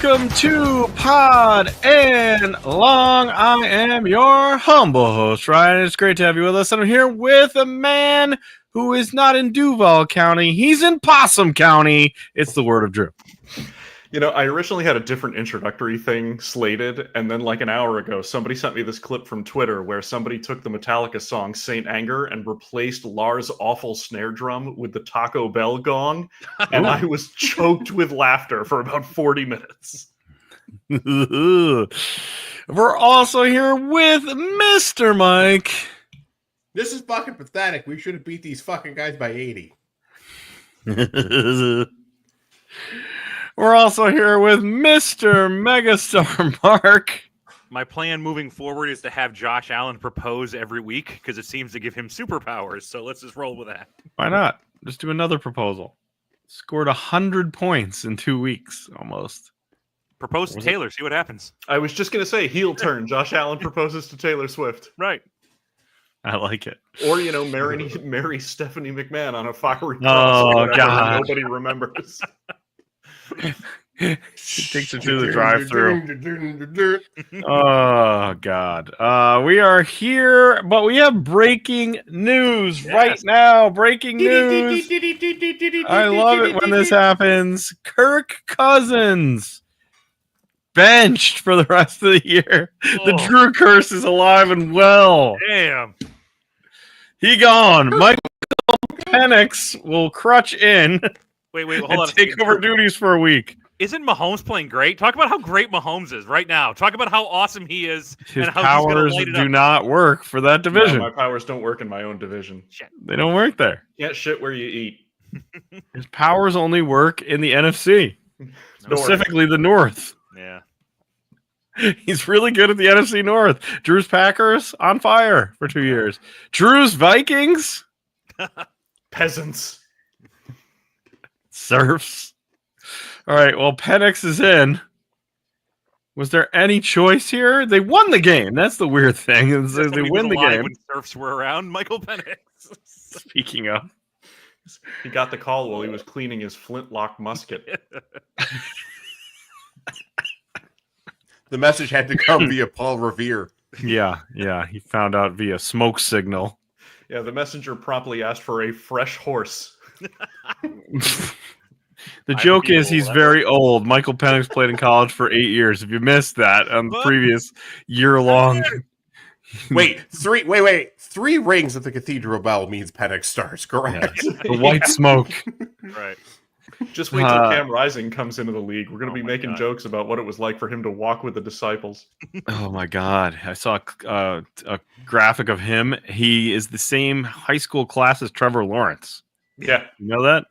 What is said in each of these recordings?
welcome to Pod and Long. I am your humble host, Ryan. It's great to have you with us. I'm here with a man who is not in Duval County. He's in Possum County. It's the Word of Drew. You know, I originally had a different introductory thing slated, and then like an hour ago, somebody sent me this clip from Twitter where somebody took the Metallica song Saint Anger and replaced Lars' awful snare drum with the Taco Bell gong, and I was choked with laughter for about 40 minutes. We're also here with Mr. Mike. This is fucking pathetic. We should have beat these fucking guys by 80. We're also here with Mr. Megastar Mark. My plan moving forward is to have Josh Allen propose every week because it seems to give him superpowers. So let's just roll with that. Why not? Just do another proposal. Scored 100 points in 2 weeks, almost. Propose to Taylor. See what happens. I was just going to say heel turn. Josh Allen proposes to Taylor Swift. Right. I like it. Or, you know, marry Stephanie McMahon on a fiery Oh, God. nobody remembers. He takes her through the drive-thru. Oh, God. We are here, but we have breaking news right now. Breaking news. I love it when this happens. Kirk Cousins benched for the rest of the year. The Drew curse is alive and well. Damn. He gone. Michael Penix will crutch in. Wait, hold and on. take over duties for a week. Isn't Mahomes playing great? Talk about how great Mahomes is right now. Talk about how awesome he is. His and how powers he's do not work for that division. No, my powers don't work in my own division. Shit. They don't work there. Can't shit where you eat. His powers only work in the NFC, specifically the North. Yeah. He's really good at the NFC North. Drew's Packers on fire for 2 years. Drew's Vikings Peasants. Surfs. All right, well, Penix is in. Was there any choice here? They won the game. That's the weird thing. Is they win the game. When Surfs were around, Michael Penix. Speaking of. He got the call while he was cleaning his flintlock musket. The message had to come via Paul Revere. Yeah. He found out via smoke signal. Yeah, the messenger promptly asked for a fresh horse. The joke is he's very old. Michael Penix played in college for 8 years. If you missed that on the previous year-long... Wait. 3 rings at the Cathedral Bell means Penix stars, correct? Yeah. The white smoke. Right. Just wait till Cam Rising comes into the league. We're going to be making God. jokes about what it was like for him to walk with the disciples. Oh, my God. I saw a graphic of him. He is the same high school class as Trevor Lawrence. Yeah. You know that?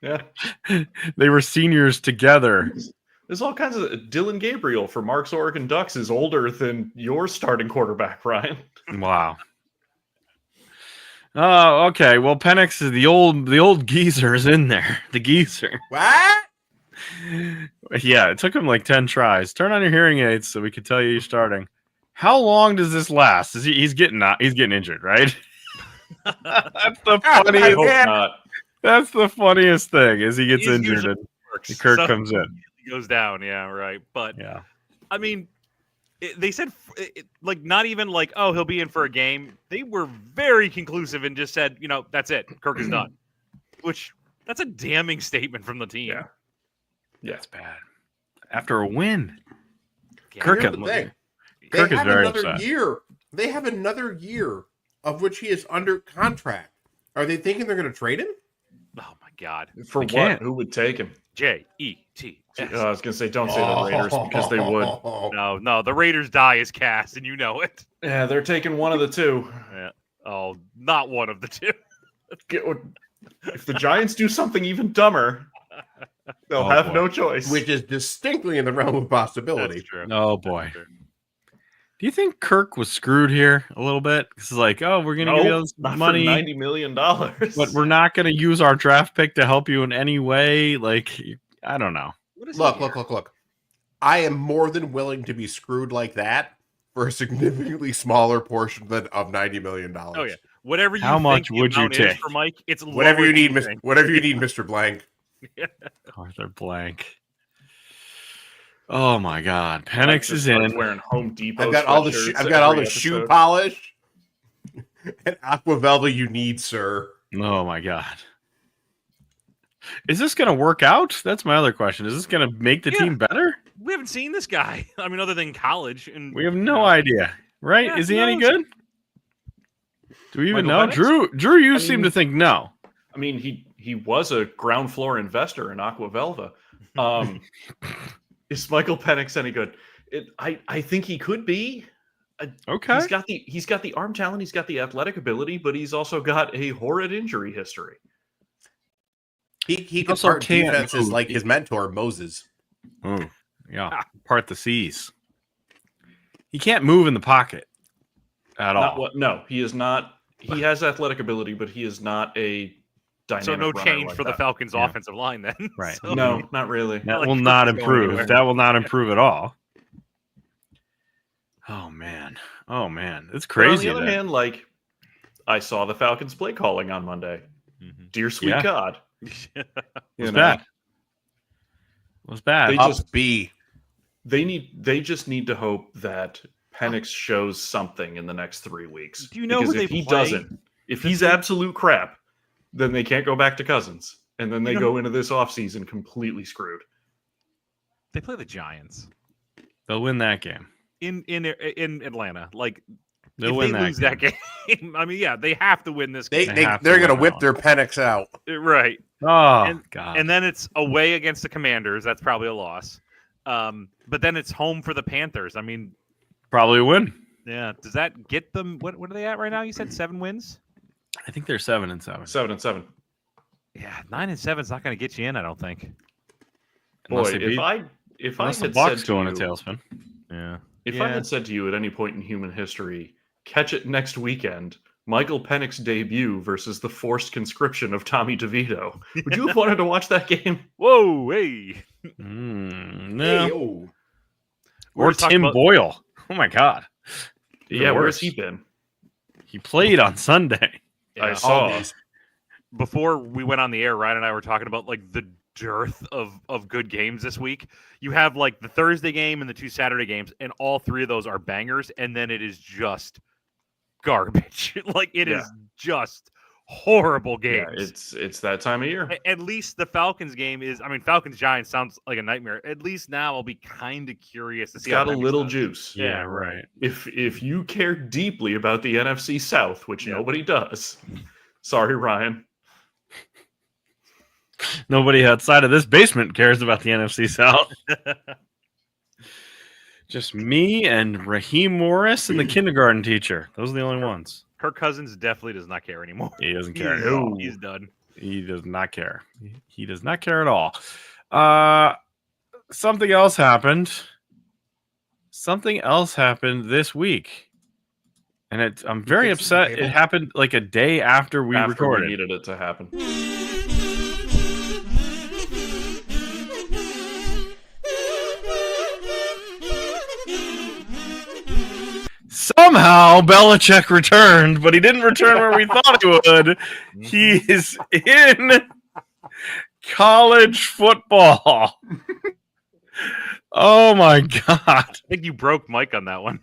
Yeah. They were seniors together. There's all kinds of... Dylan Gabriel for Mark's Oregon Ducks is older than your starting quarterback, Ryan. Wow. Oh, okay. Well, Penix is the old geezer is in there. The geezer. What? Yeah, it took him like 10 tries. Turn on your hearing aids so we can tell you you're starting. How long does this last? He's getting injured, right? That's the funniest. I hope not. That's the funniest thing is he gets He's injured usually and works. Kirk So comes in. He goes down. Yeah, right. But Yeah. I mean, they said like not even like, oh, he'll be in for a game. They were very conclusive and just said, you know, that's it. Kirk is done. Which that's a damning statement from the team. Yeah. That's bad. After a win. Yeah. Kirk Here's the thing. Kirk They is have very another upset. year. They have another year of which he is under contract. Are they thinking they're going to trade him? Oh my God. For They what? can't. Who would take him? J-E-T. I was going to say, don't say the Raiders because they would. No, the Raiders die as cast, and you know it. Yeah, they're taking one of the two. Yeah. Oh, not one of the two. If the Giants do something even dumber, they'll Oh, have boy. no choice. Which is distinctly in the realm of possibility. That's true. Oh, boy. Do you think Kirk was screwed here a little bit? It's like, oh, we're going to give you all this not money, for $90 million. but we're not going to use our draft pick to help you in any way. Like, I don't know. What is Look. I am more than willing to be screwed like that for a significantly smaller portion of $90 million. Oh yeah. Whatever you How think much the would you amount is take? for Mike? It's Whatever lower you need, than Mr. Whatever you need, Mr. Blank. Arthur Blank. Oh my God, Mike Penix just is starts in. Wearing Home Depot. I've got all the sweatshirts I've got all every the shoe episode. polish and Aquavelva you need, sir. Oh my God. Is this going to work out? That's my other question. Is this going to make the Yeah. team better? We haven't seen this guy. I mean, other than college, and We have no idea, right? Yeah, Is he who any knows? good? Do we even Michael know? Penix? Drew, you I seem mean- to think no. I mean, he was a ground floor investor in Aquavelva. Is Michael Penix any good? I think he could be. Okay. He's got the arm talent, he's got the athletic ability, but he's also got a horrid injury history. He could also part can't defenses move. like his mentor Moses. Oh, yeah. Part the C's. He can't move in the pocket at all. No, he is not. He has athletic ability, but he is not a dynamic. so no runner change like for the that. Falcons' Yeah. offensive line then. Right. So- No, not really. That like will Kirk not is going improve. anywhere. That will not improve at all. Oh man. It's But crazy. on the other that- hand, like I saw the Falcons play calling on Monday. Mhm. Dear sweet Yeah. God, it you was know, bad. It was bad. They Up just- B. they just need to hope that Penix shows something in the next 3 weeks. Do you know Because who if they he play? doesn't, if he's absolute crap, then they can't go back to Cousins, and then they You know- go into this offseason completely screwed. They play the Giants They'll win that game. in Atlanta. Like They'll if win they that lose game. that game, I mean, yeah, they have to win this They game. They have to they're gonna win whip that their Penix out. Right. Oh And- God. And then it's away against the Commanders. That's probably a loss. But then it's home for the Panthers. I mean, Probably a win. yeah. Does that get them? What are they at right now? You said 7 wins. I think they're 7-7. 7-7. Yeah, 9-7 is not going to get you in. I don't think. Unless Boy, they beat- if I Unless the had Bucks said go to on a you, tailspin. Yeah. if I had said to you at any point in human history, catch it next weekend, Michael Penix debut versus the forced conscription of Tommy DeVito, would you have wanted to watch that game? Whoa, hey. No. Hey, yo. We're Or just talking Tim about- Boyle. Oh my God. Even Yeah, worse. where's he been? He played on Sunday. I Yeah. saw. All these. Before we went on the air, Ryan and I were talking about like the dearth of good games this week. You have like the Thursday game and the 2 Saturday games, and all 3 of those are bangers, and then it is just garbage. Like it is just horrible Yeah, games. it's that time of year. At least the Falcons game is. I mean, Falcons Giants sounds like a nightmare. At least now I'll be kind of curious to It's see. how got a Penix little does. juice. Yeah, right. If you care deeply about the NFC South, which Yeah. nobody does, sorry, Ryan. Nobody outside of this basement cares about the NFC South. Just me and Raheem Morris and the kindergarten teacher. Those are the only ones. Kirk Cousins definitely does not care anymore. He doesn't care. He's, at all. he's done. He does not care. He does not care at all. Something else happened. Something else happened this week. And I'm very fixed the upset. table? It happened like a day after we After recorded. we needed it to happen. Somehow Belichick returned, but he didn't return where we thought he would. He is in college football. Oh my God. I think you broke Mike on that one.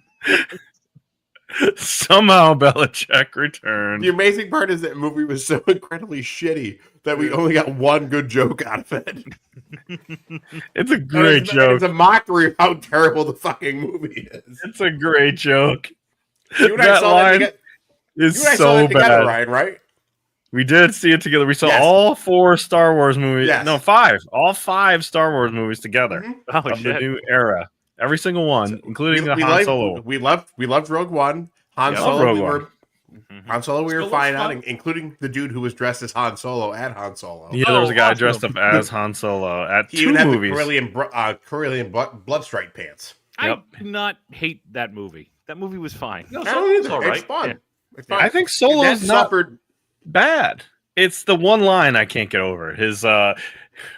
Somehow Belichick returned. The amazing part is that movie was so incredibly shitty that we only got one good joke out of it. It's a great joke. It's a mockery of how terrible the fucking movie is. It's a great joke. You and I That saw that line together. is You and I saw so that together, bad. Ryan, right? We did see it together. We saw Yes. all 4 Star Wars movies. Yes. No, 5. All 5 Star Wars movies together Mhm. Oh of the shit! new era. Every single one, including the Han Solo. We loved Rogue One. Han Yeah, I love Solo. Rogue We One. were Mhm. Han Solo. We Still were looks fine fun. on, including the dude who was dressed as Han Solo at Han Solo. Yeah, there was a guy awesome. dressed up as Han Solo at He 2 even had movies. the Corellian bloodstrike pants. Yep. I do not hate that movie. That movie was fine. No, I don't either. it's all right. It's fun. Yeah. It's fun. I think That Solo's not suffered. bad. It's the one line I can't get over. His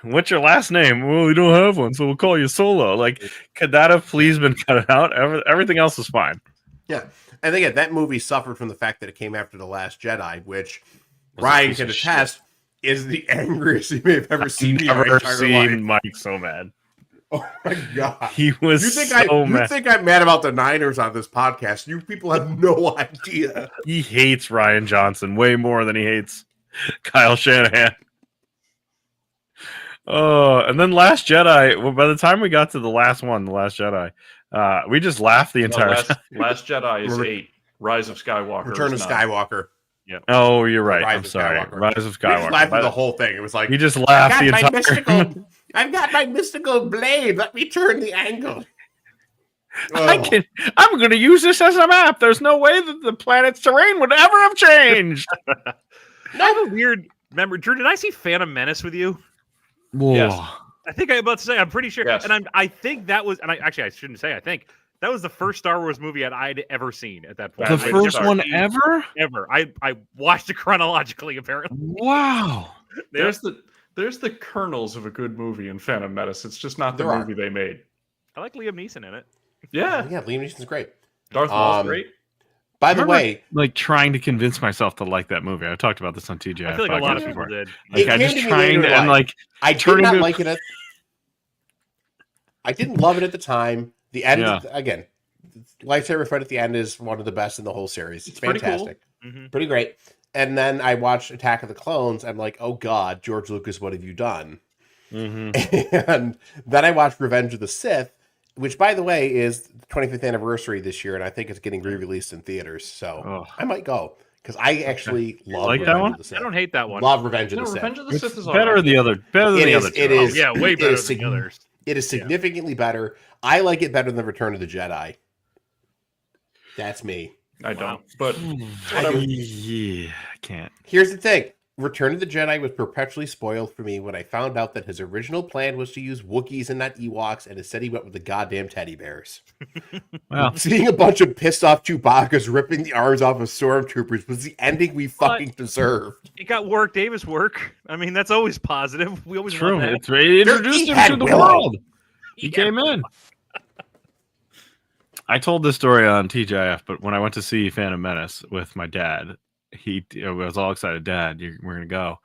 what's your last name? Well, we don't have one, so we'll call you Solo. Like, could that have please been cut out? Everything else is fine. Yeah, and again, that movie suffered from the fact that it came after The Last Jedi, which Was a Ryan piece can of attest is the angriest he may have ever seen me in my Never entire seen life. Mike so mad. Oh my god! He was You think so you mad. think I'm mad about the Niners on this podcast? You people have no idea. He hates Ryan Johnson way more than he hates Kyle Shanahan. Oh, and then Last Jedi. Well, by the time we got to the last one, The Last Jedi, we just laughed the No, entire time. Last Jedi is Re- 8. Rise of Skywalker. Return of is 9. Skywalker. Oh, you're right. Rise I'm of sorry. Skywalker. Rise of We just Skywalker. laughed through the whole thing. It was like We just laughed the entire. I've got my mystical blade. Let me turn the angle. I'm going to use this as a map. There's no way that the planet's terrain would ever have changed. I have a weird memory. Drew, did I see Phantom Menace with you? Yes. I think I'm about to say. I'm pretty sure. Yes. And I think that was. And I shouldn't say. I think that was the first Star Wars movie I'd ever seen at that point. The I'd first never one seen- ever? Ever. I watched it chronologically. Apparently. Wow. There's the kernels of a good movie in Phantom Menace. It's just not the There are. movie they made. I like Liam Neeson in it. Yeah. Yeah, Liam Neeson's great. Darth Maul's Um, great. By I the remember, way, like trying to convince myself to like that movie. I talked about this on TJ. I feel like a lot of podcast people before. did. Like It I came just to me trying later to, in and life. like I did turning not to- like it. I didn't love it at the time. The end, Yeah. again, lightsaber fight at the end is one of the best in the whole series. It's pretty cool. fantastic, Mhm. pretty great. And then I watched Attack of the Clones. I'm like, oh god, George Lucas, what have you done? Mhm. And then I watched Revenge of the Sith, which, by the way, is the 25th anniversary this year, and I think it's getting re-released in theaters. So Oh. I might go because I actually love like that Revenge one? of the Sith. I don't hate that one. Love Revenge of No, the Sith. Revenge of the It's Sith is better alright. than the other. Better than It the is- other. it two. is- Yeah, way it better is than the others. It is significantly better. I like it better than Return of the Jedi. That's me. I don't. Wow. But Yeah, I can't. Here's the thing. Return of the Jedi was perpetually spoiled for me when I found out that his original plan was to use Wookiees and not Ewoks, and instead he went with the goddamn teddy bears. Well, Seeing a bunch of pissed off Chewbacca's ripping the arms off of stormtroopers was the ending we fucking deserved. It got Warwick Davis work. I mean, that's always positive. We always true. want that. It's it introduced he him had to the Willow. world. He came in. I told this story on TJF, but when I went to see Phantom Menace with my dad, I was all excited. Dad, we're gonna go.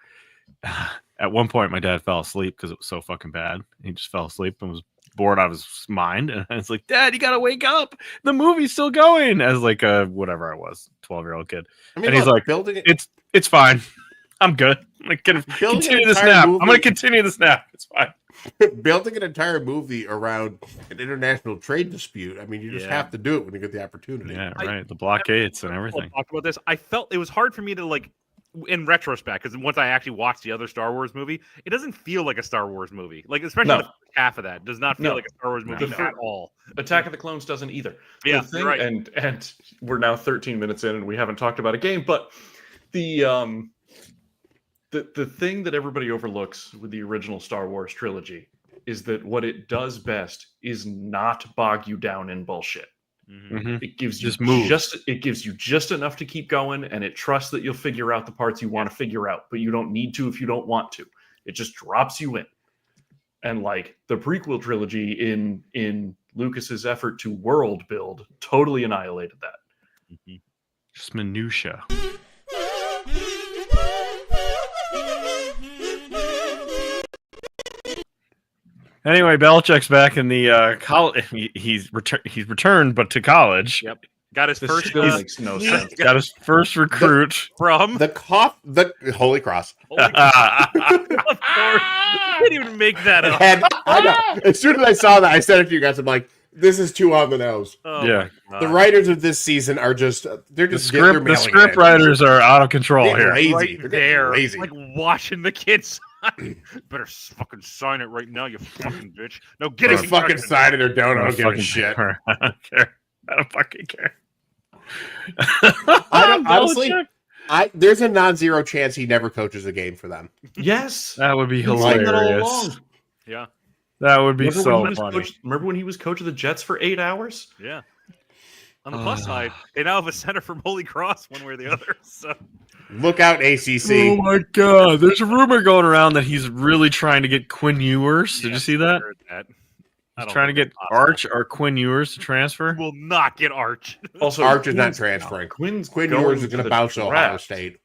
At one point, my dad fell asleep because it was so fucking bad. He just fell asleep and was bored out of his mind. And I was like, Dad, you gotta wake up. The movie's still going. As like a whatever I was, 12-year-old kid. I mean, And he's look, like, building it. It's fine. I'm good. I'm gonna Building continue an the entire snap. movie- I'm gonna continue the snap. It's fine. Building an entire movie around an international trade dispute. I mean, you just Yeah. have to do it when you get the opportunity. Yeah, right. The blockades and everything. We'll talk about this. I felt it was hard for me to like, in retrospect, because once I actually watched the other Star Wars movie, it doesn't feel like a Star Wars movie. Like especially No. the first half of that does not feel No. like a Star Wars movie The at all. Attack of the Clones doesn't either. Yeah, The thing- you're right. And we're now 13 minutes in and we haven't talked about a game, but the thing that everybody overlooks with the original Star Wars trilogy is that what it does best is not bog you down in bullshit. Mhm. Mhm. It gives you Just move. it gives you just enough to keep going, and it trusts that you'll figure out the parts you want to figure out, but you don't need to if you don't want to. It just drops you in. And like the prequel trilogy in Lucas's effort to world build totally annihilated that. Just minutia. Anyway, Belichick's back in the college. He's returned, but to college. Yep. Got his This first still makes no sense. Got his first recruit. from. The Holy Cross. Holy crap, of course. You didn't even make that up. And I know. As soon as I saw that, I said it to you guys. I'm like, this is too on the nose. Oh Yeah. my The God. writers of this season are just they're The just they're script, the mailing script it. writers are out of control They're here. lazy. right They're getting there, lazy. like watching the kids. Better fucking sign it right now, you fucking bitch. No, get Just it. fucking sign it or don't. I don't give a fucking shit. care. I don't care. I don't fucking care. I don't- honestly, Belichick. there's a non-zero chance he never coaches a game for them. Yes. That would be Been saying that all hilarious. along. Yeah, That would be Remember so when he was funny. remember when he was coach of the Jets for 8 hours? yeah. On the plus side, they now have a center from Holy Cross, one way or the other. So Look out, Oh ACC. my god! There's a rumor going around that he's really trying to get Quinn Ewers. Did you see that? I heard that. I He's don't trying to think get it's possible. Arch or Quinn Ewers to transfer. Will not get Arch. Also, Arch is not Quinn's- transferring. Quinn Quinn Ewers is going to bounce to Ohio State.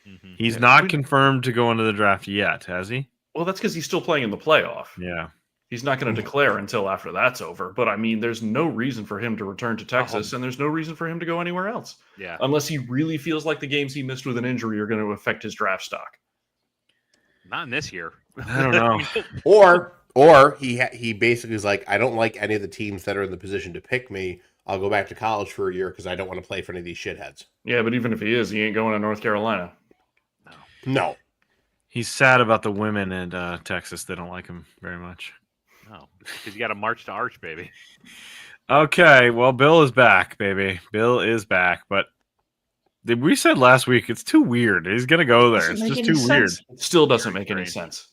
Mhm. He's Yeah, not Quinn- confirmed to go into the draft yet, has he? Well, that's because he's still playing in the playoff. Yeah. He's not going to declare until after that's over. But I mean, there's no reason for him to return to Texas, and there's no reason for him to go anywhere else. Yeah. Unless he really feels like the games he missed with an injury are going to affect his draft stock. Not in this year. I don't know. Or he basically is like, I don't like any of the teams that are in the position to pick me. I'll go back to college for a year because I don't want to play for any of these shitheads. Yeah, but even if he is, he ain't going to North Carolina. No. He's sad about the women in Texas. They don't like him very much. No, because you got to march to Arch, baby. Okay, well, Bill is back, baby. Bill is back, but we said last week it's too weird. He's gonna go there. It's just too weird. It still doesn't make any Strange. sense.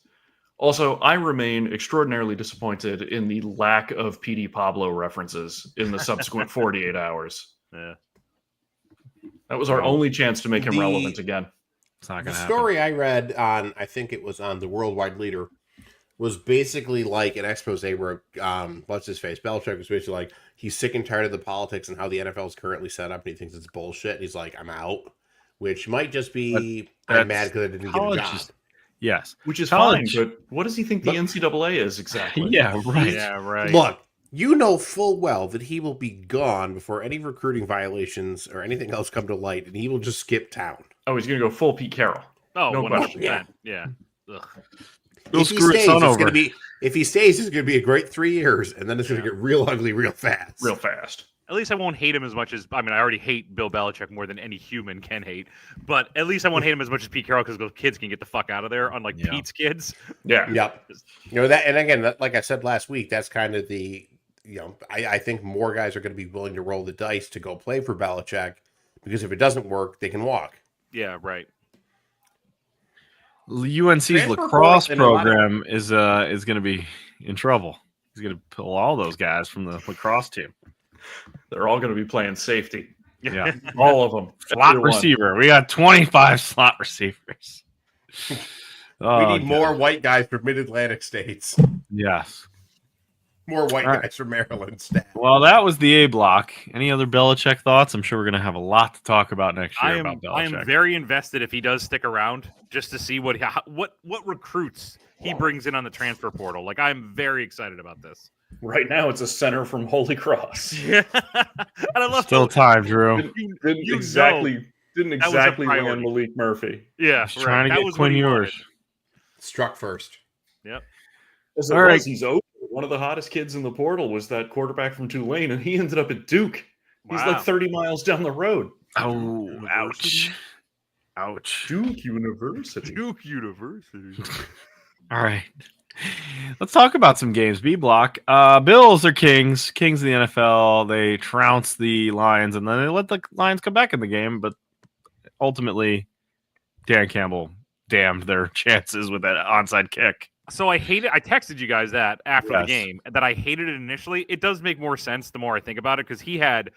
Also, I remain extraordinarily disappointed in the lack of PD Pablo references in the subsequent 48 hours. Yeah. That was our only chance to make him relevant again. It's not The gonna happen. story I read on, I think it was on the Worldwide Leader, was basically like an expose where, what's his face? Belichick was basically like, he's sick and tired of the politics and how the NFL is currently set up, and he thinks it's bullshit. And he's like, I'm out, which might just be, I'm mad because I didn't get a college job. Yes. Which is College. fine, but what does he think the Look- NCAA is exactly? Yeah, right. Yeah, right. Look, you know full well that he will be gone before any recruiting violations or anything else come to light, and he will just skip town. Oh, he's going to go full Pete Carroll. Oh, No 100%. Yeah. Ugh. He'll If he screw his stays, son it's over. gonna be. If he stays, it's going to be a great 3 years, and then it's going to get real ugly real fast. Real fast. At least I won't hate him as much as I already hate Bill Belichick more than any human can hate. But at least I won't hate him as much as Pete Carroll because those kids can get the fuck out of there, unlike Yeah. Pete's kids. Yeah. Yep. You know that, and again, like I said last week, that's kind of the. I think more guys are going to be willing to roll the dice to go play for Belichick because if it doesn't work, they can walk. Yeah, right. UNC's Transfer lacrosse portal and a lot of- program is going to be in trouble. He's going to pull all those guys from the lacrosse team. They're all going to be playing safety. Yeah, All of them. slot Every one. receiver. We got 25 slot receivers. We Oh, need more white guys from Mid-Atlantic states. Yes. More white All right. guys from Maryland staff. Well, that was the A block. Any other Belichick thoughts? I'm sure we're going to have a lot to talk about next year I am about Belichick. very invested if he does stick around just to see what recruits he brings in on the transfer portal. Like I'm very excited about this. Right now, it's a center from Holy Cross. Yeah. And I love Still how- time, Drew. Didn't You exactly that was a land priority. Malik Murphy. Yeah, He's trying to That get was Quinn what he Ewers. wanted. Struck first. As it All was, right. he's open. One of the hottest kids in the portal was that quarterback from Tulane, and he ended up at Duke. He's Wow. like 30 miles down the road. Oh, ouch. Ouch. Duke University. Duke University. All right. Let's talk about some games. B block. Bills are kings of the NFL. They trounce the Lions, and then they let the Lions come back in the game. But ultimately, Dan Campbell damned their chances with that onside kick. So I texted you guys that after the Yes. game that I hated it initially. It does make more sense the more I think about it because he had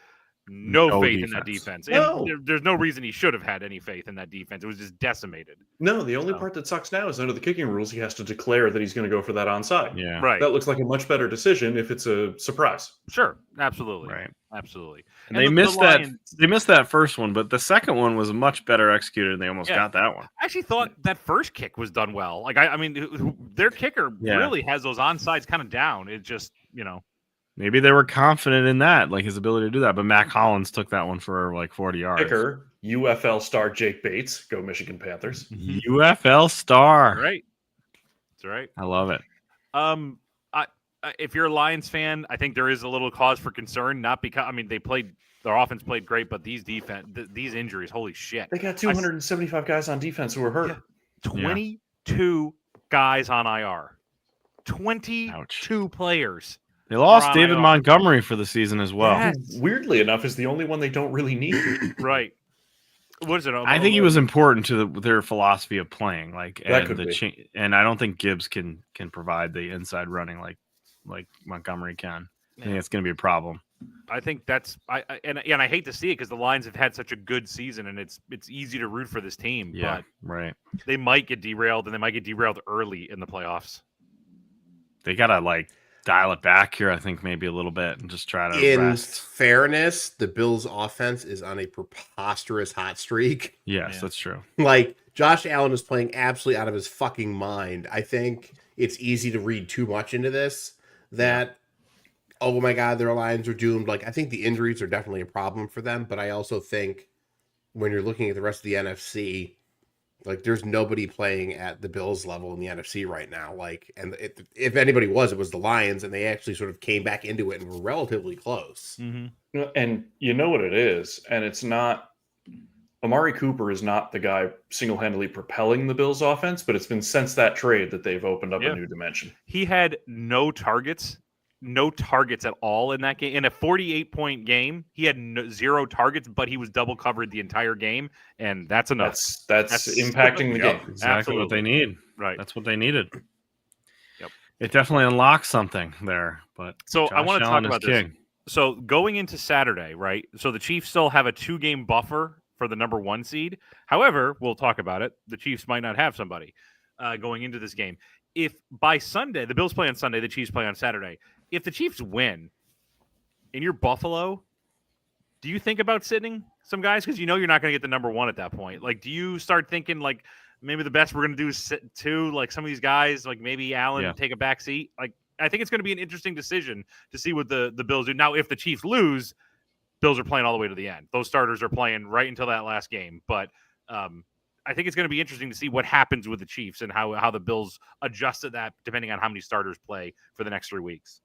no No faith in that defense. defense. And No. there's no reason he should have had any faith in that defense. It was just decimated. No, the only Oh. part that sucks now is under the kicking rules, he has to declare that he's going to go for that onside. Yeah. Right. That looks like a much better decision if it's a surprise. Sure. Absolutely. Right. Absolutely. And they the missed that. Lions- They missed that first one, but the second one was much better executed, and they almost Yeah. got that one. I actually thought that first kick was done well. Like I mean, their kicker Yeah. really has those onsides kind of down. It just Maybe they were confident in that, like his ability to do that. But Mac Hollins took that one for like 40 yards. Kicker, UFL star Jake Bates. Go Michigan Panthers. UFL star. right. That's right. I love it. If you're a Lions fan, I think there is a little cause for concern. Not because their offense played great, but these these injuries, holy shit! They got 275 guys on defense who were hurt. Yeah. 22 guys on IR. 22 players. They lost on David IR. Montgomery for the season as well. Yes. Weirdly enough, is the only one they don't really need. Right. What is it? I think he was important to their philosophy of playing, like That and could be. and I don't think Gibbs can provide the inside running like Montgomery can. I think it's going to be a problem. I think that's and I hate to see it because the Lions have had such a good season and it's easy to root for this team. Yeah, But right. they might get derailed and they might get derailed early in the playoffs. They got to dial it back here. I think maybe a little bit and just try to In rest. fairness, the Bills' offense is on a preposterous hot streak. Yes, Yeah. that's true. Like Josh Allen is playing absolutely out of his fucking mind. I think it's easy to read too much into this that, oh my God, their Lions are doomed. Like, I think the injuries are definitely a problem for them, but I also think when you're looking at the rest of the NFC, like, there's nobody playing at the Bills level in the NFC right now. Like, and if anybody was, it was the Lions, and they actually sort of came back into it and were relatively close. Mm-hmm. And you know what it is, and it's not. Amari Cooper is not the guy single-handedly propelling the Bills' offense, but it's been since that trade that they've opened up a new dimension. He had no targets at all in that game. In a 48-point game, he had 0 targets, but he was double covered the entire game, and that's enough. That's impacting the game. Exactly what they need. Right. That's what they needed. Yep. It definitely unlocks something there. But so Josh I want to talk Allen about is this. king. So going into Saturday, right? So the Chiefs still have a 2-game buffer for the number 1 seed. However, we'll talk about it. The Chiefs might not have somebody going into this game. If by Sunday, the Bills play on Sunday, the Chiefs play on Saturday. If the Chiefs win and you're Buffalo, do you think about sitting some guys? Because you know you're not going to get the number 1 at that point. Like, do you start thinking, like, maybe the best we're going to do is sit 2, like some of these guys, like maybe Allen take a back seat? Like, I think it's going to be an interesting decision to see what the Bills do. Now, if the Chiefs lose, Bills are playing all the way to the end. Those starters are playing right until that last game. But I think it's going to be interesting to see what happens with the Chiefs and how the Bills adjust to that depending on how many starters play for the next 3 weeks.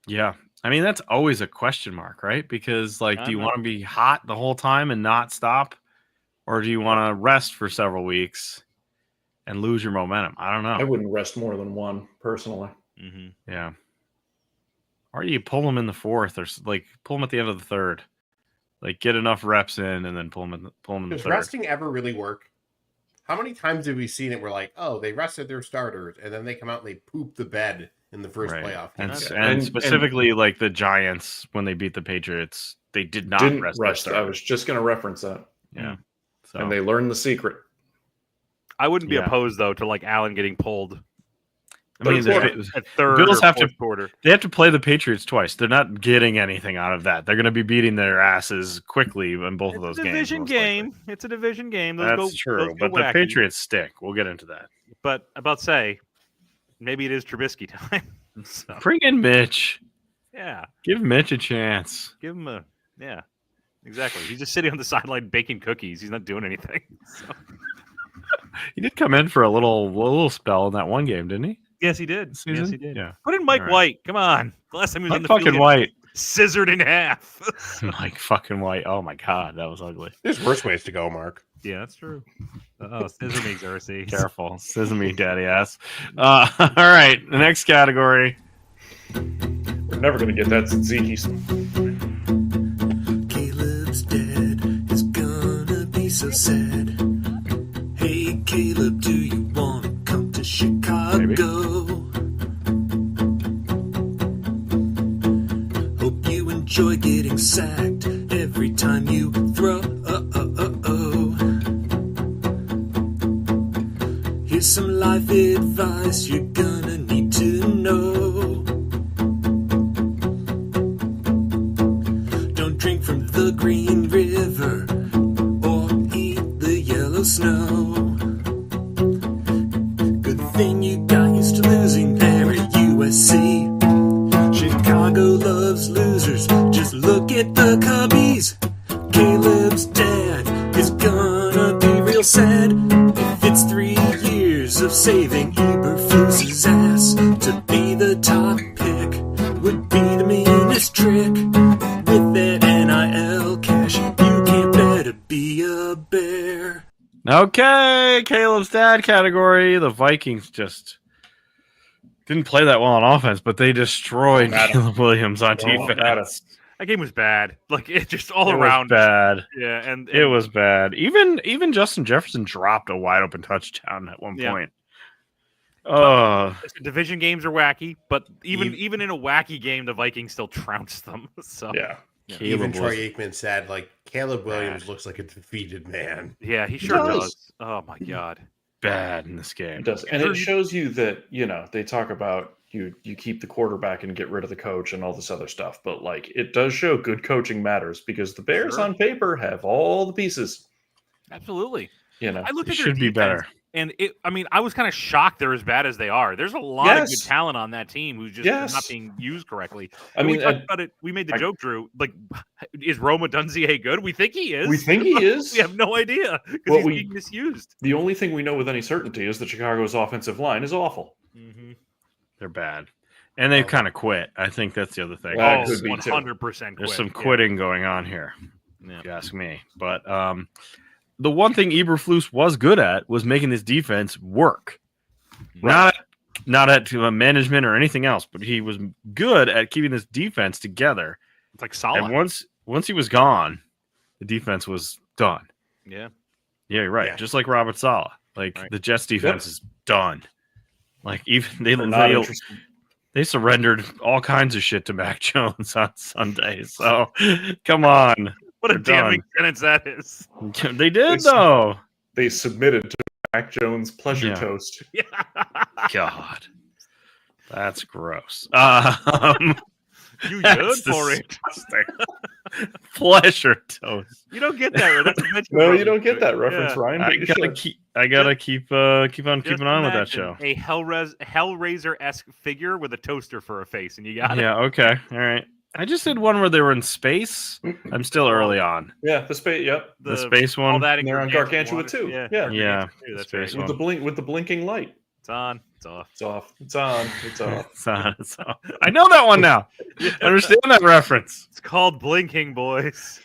Yeah. I mean, that's always a question mark, right? Because, like, do you want to be hot the whole time and not stop? Or do you want to rest for several weeks and lose your momentum? I don't know. I wouldn't rest more than one, personally. Mm-hmm. Yeah. Or you pull them in the 4th, or like pull them at the end of the 3rd. Like, get enough reps in and then pull them in the 3rd. Does resting ever really work? How many times have we seen it where, like, oh, they rested their starters and then they come out and they poop the bed in the first playoff game? And specifically, like the Giants, when they beat the Patriots, they didn't rest. I was just going to reference that. Yeah. So. And they learned the secret. I wouldn't be opposed, though, to, like, Allen getting pulled. I mean, Bills have to. They have to play the Patriots twice. They're not getting anything out of that. They're going to be beating their asses quickly in both of those games. It's a division game. That's true, but the Patriots stink. We'll get into that. But about to say, maybe it is Trubisky time. So. Bring in Mitch. Yeah, give Mitch a chance. Give him exactly. He's just sitting on the sideline baking cookies. He's not doing anything. So. He did come in for a little spell in that one game, didn't he? Yes, he did. Season? Yes, he did. Yeah. Put in Mike White. Come on. The last time he was Mike in the fucking field, White. Scissored in half. Mike fucking White. Oh my God, that was ugly. There's worse ways to go, Mark. Yeah, that's true. Oh, scissor me, Xerxes. Careful. Scissor me, daddy ass. All right. The next category. We're never going to get that Tzatziki. Caleb's dead. It's gonna be so sad. Hey, Caleb, do you want to come to Chicago? Maybe. Hope you enjoy getting sacked every time you throw. Here's some life advice you're gonna need to know. Don't drink from the Green River or eat the yellow snow. Good thing you got used to losing there at USC. Chicago loves losers. Just look at the Cubbies. Caleb's dad is gonna be real sad if it's 3 years of saving Eberflus's ass. To be the top pick would be the meanest trick. With that NIL cash, you can't better be a bear. Okay, Caleb's dad category. The Vikings just didn't play that well on offense, but they destroyed Caleb Williams on defense. That game was bad. Like, it just all It around. was bad. Yeah, and It was bad. Even Justin Jefferson dropped a wide open touchdown at one point. Division games are wacky, but even in a wacky game, the Vikings still trounced them. So yeah. Even Troy Aikman said, like, Caleb Williams looks like a defeated man. Yeah, he sure does. Oh my God. Bad in this game. It does. And it shows you that, they talk about you keep the quarterback and get rid of the coach and all this other stuff. But, like, it does show good coaching matters because the Bears on paper have all the pieces. Absolutely. I looked at should be better. And I was kind of shocked they're as bad as they are. There's a lot of good Yes. talent on that team who's just Yes. not being used correctly. I And we mean, talked about it. We made the joke, Drew. Like, is Roma Dunzier good? We think he is. we think he is. We have no idea because What he's we- being misused. The only thing we know with any certainty is that Chicago's offensive line is awful. Mm-hmm. They're bad, and they've kind of quit. I think that's the other thing. That Oh, could be too. 100%. There's quit. some Yeah. quitting going on here, Yeah. if you ask me. But the one thing Eberflus was good at was making this defense work. Not at management or anything else, but he was good at keeping this defense together. It's like solid. And once he was gone, the defense was done. Yeah. Yeah, you're right. Yeah. Just like Robert Saleh. Like Right. the Jets defense is done. Like even They're not they interested. they surrendered all kinds of shit to Mac Jones on Sunday. So come on. What a They're damning done. sentence that is. They did though. They submitted to Mac Jones' pleasure Yeah. toast. Yeah. God. That's gross. You That's good for it. disgusting. Pleasure toast. You don't get that. That's a Venture No, you Brothers don't get joke. that reference, Yeah. Ryan. I but you gotta should. keep on keeping Just on with that imagine show. A Hellraiser-esque figure with a toaster for a face, and you got it. Yeah, okay. All right. I just did one where they were in space. I'm still early on. Yeah, the space. Yep, The space all one. that And they're on Gargantua Gargantua too. Yeah, Yeah. Gargantua Yeah, too, that's space right. one. with the blinking light. It's on. It's off. It's off. It's on. It's off. It's on. I know that one now. I understand that reference. It's called Blinking, boys.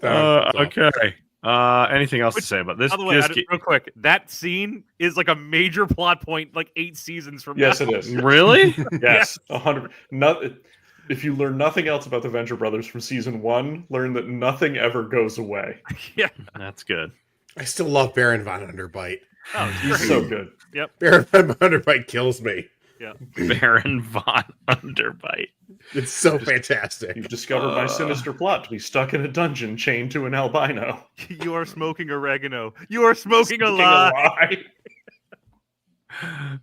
Okay. Anything else to Which, say about this? By the way, this real quick, that scene is like a major plot point, like 8 seasons from Yes, now. it is. really? Yes, 100. If you learn nothing else about the Venture Brothers from season 1, learn that nothing ever goes away. Yeah. That's good. I still love Baron von Underbite. Oh, it's He's great. so good. Baron von Underbite kills me. Baron von Underbite. It's so fantastic. You've discovered my sinister plot to be stuck in a dungeon chained to an albino. You are smoking oregano. You are smoking a Speaking lie. lie.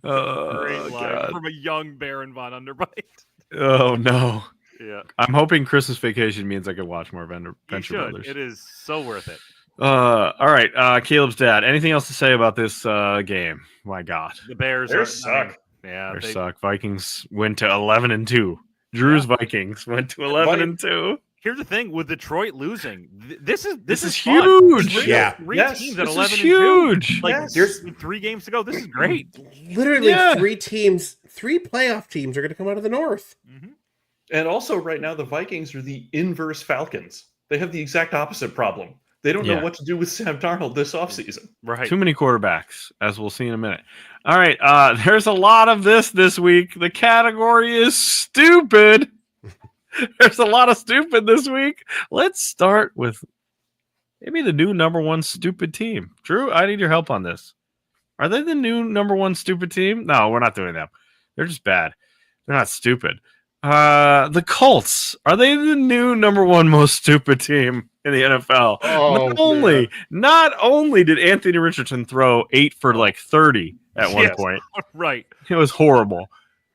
Great Oh, line God. from a young Baron von Underbite. Oh, no. Yeah. I'm hoping Christmas vacation means I can watch more You Venture should. Brothers. It is so worth it. All right. Caleb's dad. Anything else to say about this game? My God. The Bears They are suck. Yeah, They they, suck. Vikings went to 11-2. Drew's Vikings went to 11-2. here's the thing with Detroit losing. This is huge. fun. Three- Yeah. three Yes. teams at This 11 is and 2. huge. Like Yes. There's- with 3 games to go. This is great. Literally, Yeah. 3 playoff teams are going to come out of the North. And also, right now, the Vikings are the inverse Falcons. They have the exact opposite problem. They don't know Yeah. what to do with Sam Darnold this offseason. Right. Too many quarterbacks, as we'll see in a minute. All right. There's a lot of this week. The category is stupid. There's a lot of stupid this week. Let's start with maybe the new number 1 stupid team. Drew, I need your help on this. Are they the new number 1 stupid team? No, we're not doing them. They're just bad. They're not stupid. The Colts. Are they the new number 1 most stupid team in the NFL? Oh, Not only did Anthony Richardson throw 8 for like 30 at one Yes. point. Right. It was horrible.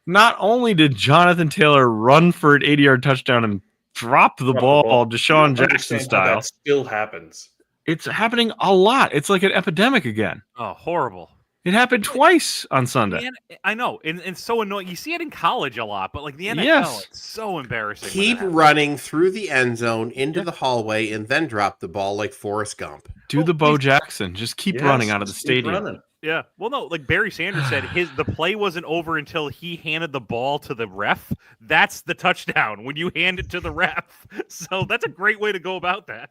Not only did Jonathan Taylor run for an 80-yard touchdown and drop the ball Deshaun Jackson Understand how style, that still happens. it's happening a lot. It's like an epidemic again. Oh, horrible. It happened twice on Sunday. Man, I know, and it's so annoying. You see it in college a lot, but like the NFL, Yes. it's so embarrassing. when Keep that happens. running through the end zone into the hallway and then drop the ball like Forrest Gump. Do the Bo Jackson. Just keep Yes, running out of the just keep stadium. running. Yeah. Well, no, like Barry Sanders said, the play wasn't over until he handed the ball to the ref. That's the touchdown when you hand it to the ref. So that's a great way to go about that.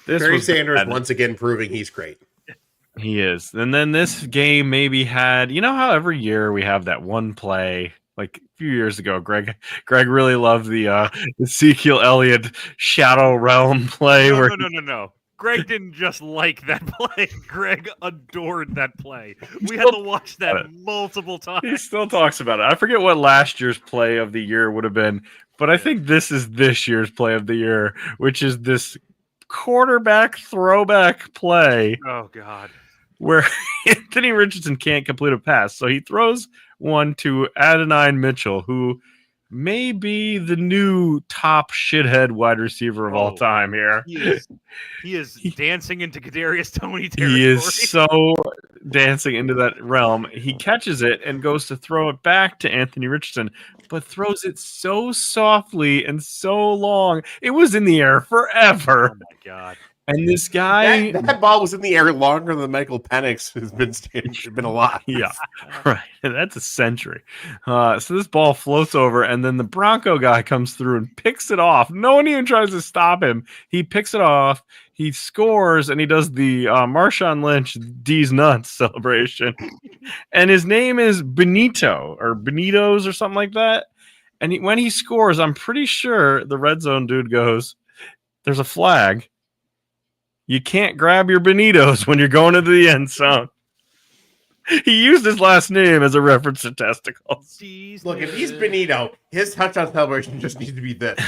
This Barry was Sanders bad. once again proving he's great. He is. And then this game maybe had, you know how every year we have that one play, like a few years ago, Greg really loved the Ezekiel Elliott Shadow Realm play where No. Greg didn't just like that play. Greg adored that play. We had to watch that multiple he times. still talks about it. I forget what last year's play of the year would have been, but I think this is this year's play of the year, which is this quarterback throwback play Oh God. where Anthony Richardson can't complete a pass. So he throws one to Adonai Mitchell, who may be the new top shithead wide receiver of all Oh. time here. He is dancing into Kadarius Toney territory. He is so dancing into that realm. He catches it and goes to throw it back to Anthony Richardson, but throws it so softly and so long. It was in the air Oh forever. my god. And this guy, That ball was in the air longer than Michael Penix has been alive. yeah, right. That's a century. So this ball floats over, and then the Bronco guy comes through and picks it off. No one even tries to stop him. He picks it off. He scores, and he does the Marshawn Lynch D's nuts celebration. And his name is Benito or Benitos or something like that. And when he scores, I'm pretty sure the red zone dude goes, "There's a flag. You can't grab your Benitos when you're going into the end zone." He used his last name as a reference to testicles. Jeez, Look, if he's Benito, his touchdown celebration just needs to be this.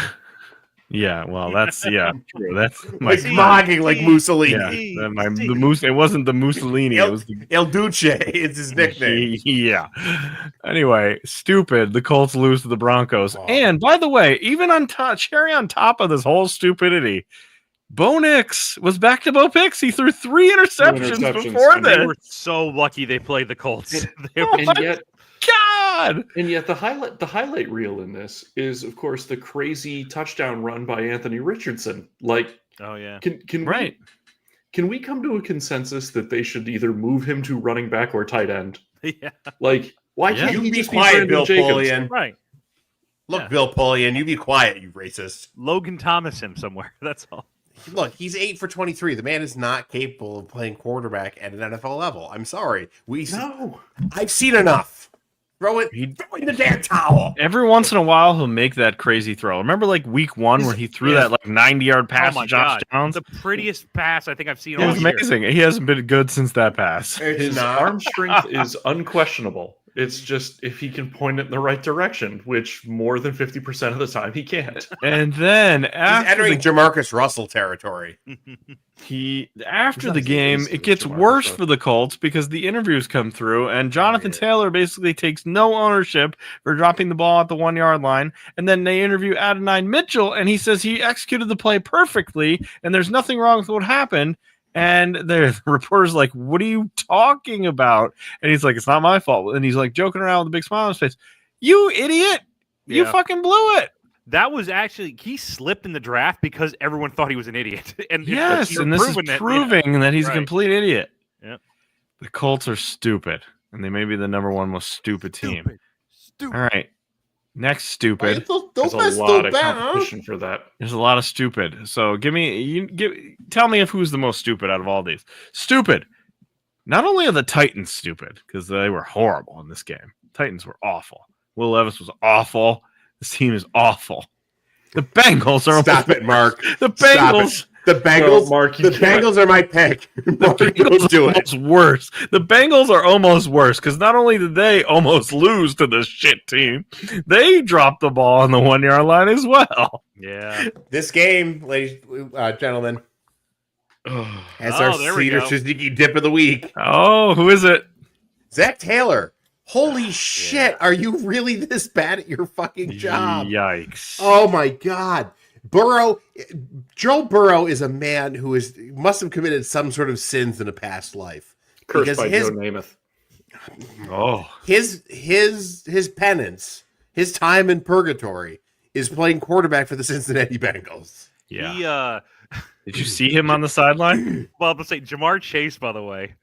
Yeah, well, that's true. That's my Like mogging like Mussolini. yeah. The moose. It wasn't the Mussolini. It was the El Duce is his nickname. yeah. Anyway, stupid. The Colts lose to the Broncos. Wow. And by the way, even on top, cherry on top of this whole stupidity, Bo Nix was back to Bo Picks. He threw 3 interceptions before and They this. were so lucky they played the Colts. They Oh were- my God! And yet the highlight reel in this is, of course, the crazy touchdown run by Anthony Richardson. Like, oh yeah. can Right. can we come to a consensus that they should either move him to running back or tight end? Yeah. Like, why Yeah. can't You he be just quiet, Brandon Bill Jacobs? Polian. Right. Look, Yeah. Bill Polian, you be quiet, you racist. Logan Thomas him somewhere. That's all. Look, he's 8 for 23. The man is not capable of playing quarterback at an NFL level. I'm sorry. No. I've seen enough. Throw in the damn towel. Every once in a while, he'll make that crazy throw. Remember, like week 1 where he threw Yeah. that like 90-yard pass oh my to Josh god. Downs? The prettiest pass I think I've seen It all was year. amazing. He hasn't been good since that pass. It's His not. arm strength is unquestionable. It's just if he can point it in the right direction, which more than 50% of the time he can't. And then He's after entering the, Jamarcus Russell territory. after the He's not game, saying it gets Jamarcus worse Russell. for the Colts because the interviews come through, and Jonathan Taylor basically takes no ownership for dropping the ball at the 1-yard line. And then they interview Adonai Mitchell, and he says he executed the play perfectly, and there's nothing wrong with what happened. And the reporter's like, "What are you talking about?" And he's like, "It's not my fault." And he's like joking around with a big smile on his face. "You idiot! You Yeah. fucking blew it." That was actually he slipped in the draft because everyone thought he was an idiot. And Yes, you're and this is proving that- proving that he's a Right. complete idiot. Yep. The Colts are stupid, and they may be the number 1 most stupid team. Stupid. All right, next stupid. There's a lot of competition for that. There's a lot of stupid. So tell me if who's the most stupid out of all these. Stupid. Not only are the Titans stupid because they were horrible in this game. Titans were awful. Will Levis was awful. This team is awful. The Bengals are Stop it, Mark. The Stop it. Bengals. The Bengals, Mark, you the can't. Bengals are my pick. Mark, The don't Bengals do are it. almost worse. The Bengals are almost worse because not only did they almost lose to this shit team, they dropped the ball on the 1-yard line as well. Yeah. This game, ladies, gentlemen, has Oh, our there we Cedar go. Suzuki dip of the week. Oh, who is it? Zach Taylor. Holy shit! Are you really this bad at your fucking job? Yikes. Oh my god. Joe Burrow is a man who must have committed some sort of sins in a past life. Cursed Because by his- Joe Namath. Oh. His penance, his time in purgatory, is playing quarterback for the Cincinnati Bengals. Yeah. He, Did you see him on the sideline? well, I'm gonna say Jamar Chase, by the way.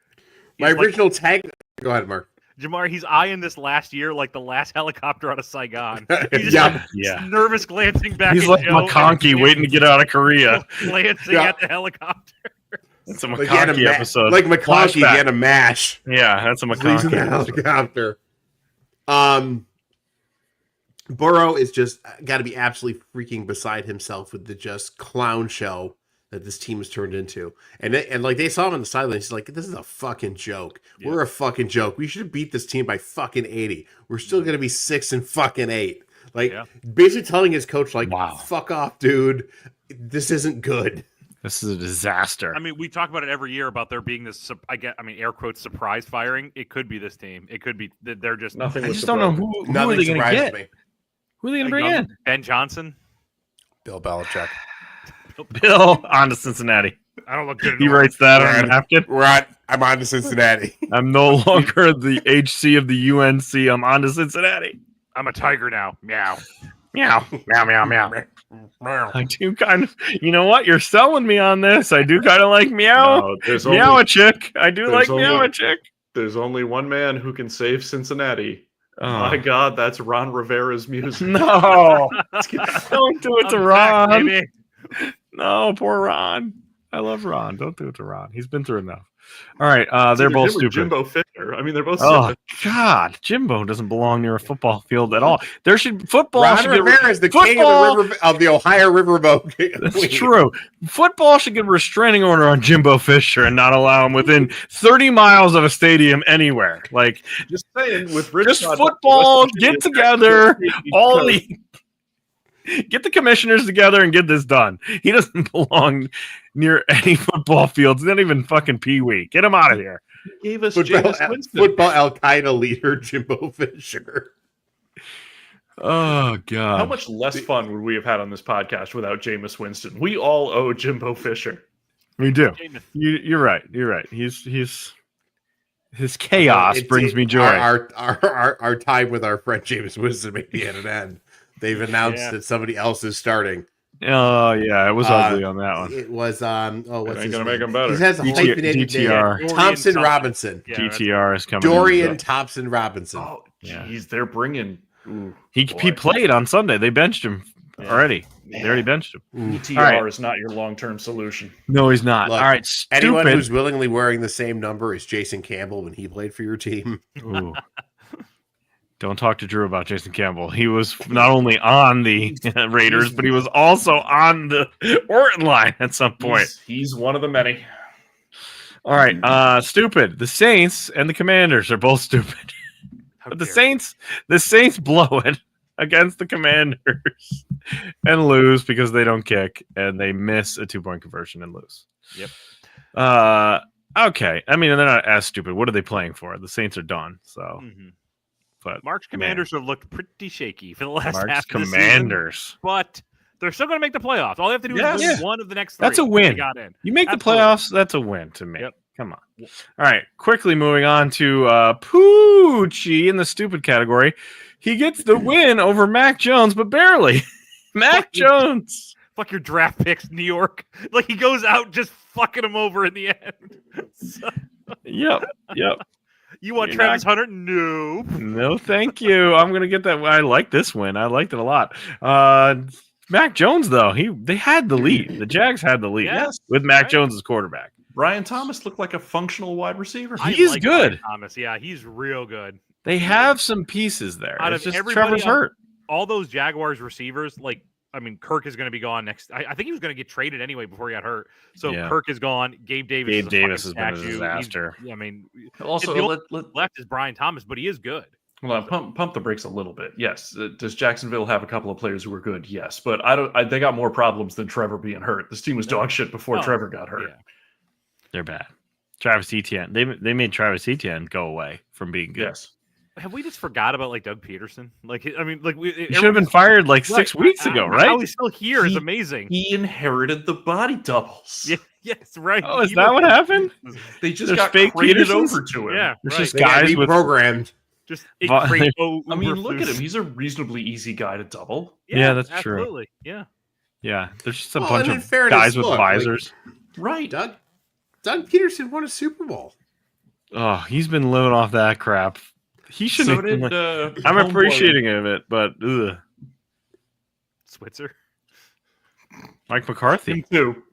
My He's like- original tag. Go ahead, Mark. Jamar, he's eyeing this last year like the last helicopter out of Saigon. He's just Yeah. like, Yeah. nervous glancing back He's at like Joe McConkey and waiting to get out of Korea. glancing Yeah. at the helicopter. That's a Like he had a McConkey episode. Like McConkey, he Flashback. had a mash. Yeah, that's a He's in the McConkey. helicopter. Burrow is just got to be absolutely freaking beside himself with the just clown show that this team has turned into. And like they saw him on the sideline, he's like, "This is a fucking joke. Yeah. We're a fucking joke. We should have beat this team by fucking 80. We're still gonna be 6-8." Like Yeah. basically telling his coach, like, Wow. "Fuck off, dude. This isn't good." This is a disaster. I mean, we talk about it every year about there being this, air quotes, surprise firing. It could be this team. It could be that they're just Nothing I was just don't know surprising. who are Nothing they going to surprises get. me. Who are they going to bring in? Ben Johnson. Bill Belichick. Bill on to Cincinnati. I don't look good. He writes that on a Right. napkin. I'm on to Cincinnati. I'm no longer the HC of the UNC. I'm on to Cincinnati. I'm a tiger now. Meow. Meow, meow, meow, meow. I do kind of, you know what? You're selling me on this. I do kind of like meow. No, there's Meow a only, chick. I do like there's meow only- a chick. there's only one man who can save Cincinnati. Oh. My God, that's Ron Rivera's music. No. Don't do it to I'm back, Ron. baby. No, poor Ron. I love Ron. Don't do it to Ron. He's been through enough. All right. They're Either both him or stupid. Jimbo Fisher. I mean, they're both Oh stupid. God, Jimbo doesn't belong near a football field at all. There should football. Ron should get, Rivera is the king of the Ohio Riverboat. that's true. Football should get a restraining order on Jimbo Fisher and not allow him within 30 miles of a stadium anywhere. Like Just saying, with Rich just Rod, football, West Virginia get together, State all Coast. get the commissioners together and get this done. He doesn't belong near any football fields. Not even fucking Pee Wee. Get him out of here. gave us Football, Jameis Winston. football Al Qaeda leader Jimbo Fisher. Oh God. How much less fun would we have had on this podcast without Jameis Winston? We all owe Jimbo Fisher. We do. Jameis. You're right. You're right. He's his chaos brings me joy. Our time with our friend James Winston may be at an end. They've announced Yeah. that somebody else is starting. Oh yeah, it was ugly on that one. It was what's ain't his gonna name? make him better. He has a hyphenated DTR. name. Dorian Thompson something. Robinson. Yeah, that's- DTR is coming. Dorian in. Thompson Robinson. Oh, Yeah. jeez, they're bringing. Ooh, He boy. played on Sunday. They benched him already. They already benched him. ETR All right. is not your long-term solution. No, he's not. Look, All right, Anyone stupid. who's willingly wearing the same number as Jason Campbell when he played for your team. Ooh. Don't talk to Drew about Jason Campbell. He was not only on the Raiders, but he was also on the Orton line at some point. He's one of the many. All right, stupid. The Saints and the Commanders are both stupid. How But the dare you. Saints blow it against the Commanders and lose because they don't kick and they miss a 2-point conversion and lose. Yep. Okay. I mean, they're not as stupid. What are they playing for? The Saints are done. So, Mhm. but March Commanders have looked pretty shaky for the last Mark's half of the season, Commanders. but they're still going to make the playoffs. All they have to do is Yes. win Yeah. one of the next three. That's a They win. got in. You make Absolutely. the playoffs, that's a win to me. Yep. Come on. All right. Quickly moving on to Poochie in the stupid category. He gets the win over Mac Jones, but barely. Mac Jones. Fuck your draft picks, New York. Like he goes out just fucking them over in the end. So, Yep. you want You're Travis Hunter? No. No, thank you. I'm gonna get that. I like this win. I liked it a lot. Mac Jones, though, they had the lead. The Jags had the lead Yes, with Mac right. Jones as quarterback. Brian Thomas looked like a functional wide receiver. I He's like good. Brian Thomas. Yeah, he's real good. They have some pieces there. Out It's of just everybody Trevor's on- hurt. All those Jaguars receivers, like, I mean, Kirk is going to be gone next. I think he was going to get traded anyway before he got hurt. So Yeah. Kirk is gone. Gabe Davis. Gabe is a Davis fucking has been a statue. disaster. I mean, Also, the only let left is Brian Thomas, but he is good. well, pump the brakes a little bit. Yes, does Jacksonville have a couple of players who are good? Yes, but they got more problems than Trevor being hurt. This team was dog shit before Oh, Trevor got hurt. Yeah. They're bad. Travis Etienne. They made Travis Etienne go away from being good. Yes, Have we just forgot about like Doug Peterson? Like, I mean, like He should have been fired like 6 weeks ago, How right? he's still here is He- amazing. he inherited the body doubles. Yeah, yes, right. Oh, is He that was- what happened? They just There's got fake crated Petersons? over to him. Yeah, There's right. just They got guys with reprogrammed. Just Va- I mean, look at him. He's a reasonably easy guy to double. Yeah, that's true. absolutely. Yeah. yeah. There's just a Well, bunch and in of fairness, guys with look, like- visors. Right. Doug Peterson won a Super Bowl. Oh, he's been living off that crap. He shouldn't. So even, did I'm homeboy- appreciating of it, but Switzer. Mike McCarthy. him too.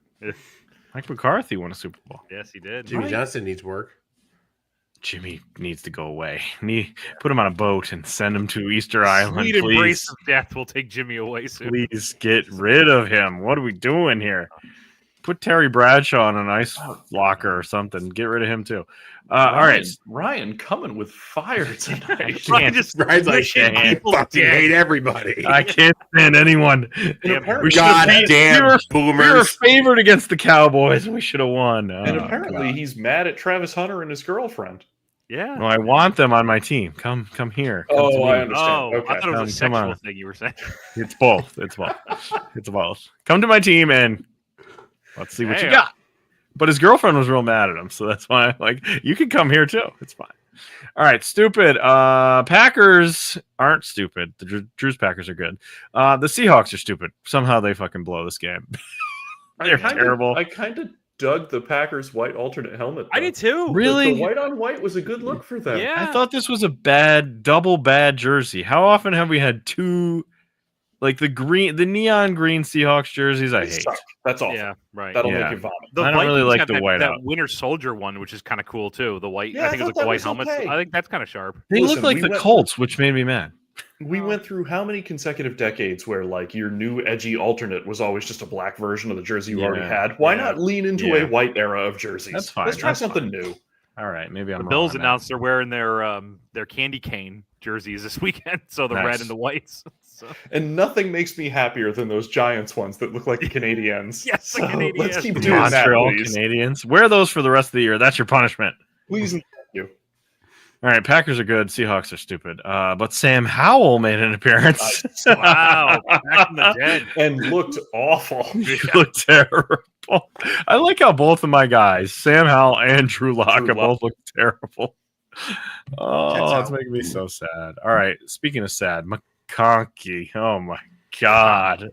Mike McCarthy won a Super Bowl. Yes, he did. Jimmy Right. Johnson needs work. Jimmy needs to go away. Put him on a boat and send him to Easter Island, Sweet embrace please. of death will take Jimmy away soon. Please get rid of him. What are we doing here? Put Terry Bradshaw in an ice locker or something. Get rid of him too. All right. Ryan coming with fire tonight. Ryan just Brian's like, wishing I people fucking dead. hate everybody. I can't stand anyone. apparently- We should have God beat- damn we were boomers. favored against the Cowboys. We should have won. And Oh, apparently God. he's mad at Travis Hunter and his girlfriend. Yeah. No, I want them on my team. Come here. Come to Oh, me. I understand. Oh, Okay. I thought it was a Come sexual on. thing you were saying. It's both. It's both. It's both. Come to my team and let's see what you Damn. got. But his girlfriend was real mad at him, so that's why I'm like, you can come here too. It's fine. All right, stupid. Packers aren't stupid. The Drew's Packers are good. The Seahawks are stupid. Somehow they fucking blow this game. They're terrible. I kind of dug the Packers white alternate helmet. I though. did too. Really? The white on white was a good look for them. Yeah. I thought this was a double bad jersey. How often have we had two, like the neon green Seahawks jerseys? I They hate. suck. That's awful. Yeah, right. That'll Yeah. make you vomit. The I don't really Vikings like have the that, white that out. Winter Soldier one, which is kind of cool too. The white, Yeah, I think I it's thought like that white was helmets. okay. I think that's kind of sharp. They Listen, look like we the went- Colts, which made me mad. We went through how many consecutive decades where like your new edgy alternate was always just a black version of the jersey you already Yeah. had? Why Yeah. not lean into Yeah. a white era of jerseys? That's fine. Let's try That's something fine. new. All right, maybe I'm The wrong Bills on that. announced they're wearing their candy cane jerseys this weekend, so the red Nice. and the whites. So, And nothing makes me happier than those Giants ones that look like the Canadians. Yes, the So Canadians. let's keep The doing that, Montreal please. Canadians. Wear those for the rest of the year. That's your punishment. Please and thank you. All right, Packers are good. Seahawks are stupid. But Sam Howell made an appearance. wow, back from the dead. And looked awful. He looked terrible. I like how both of my guys, Sam Howell and Drew Lock, Drew Lock. both look terrible. Oh, Checks it's out. making me so sad. All right, speaking of sad, McConkey. Oh my God.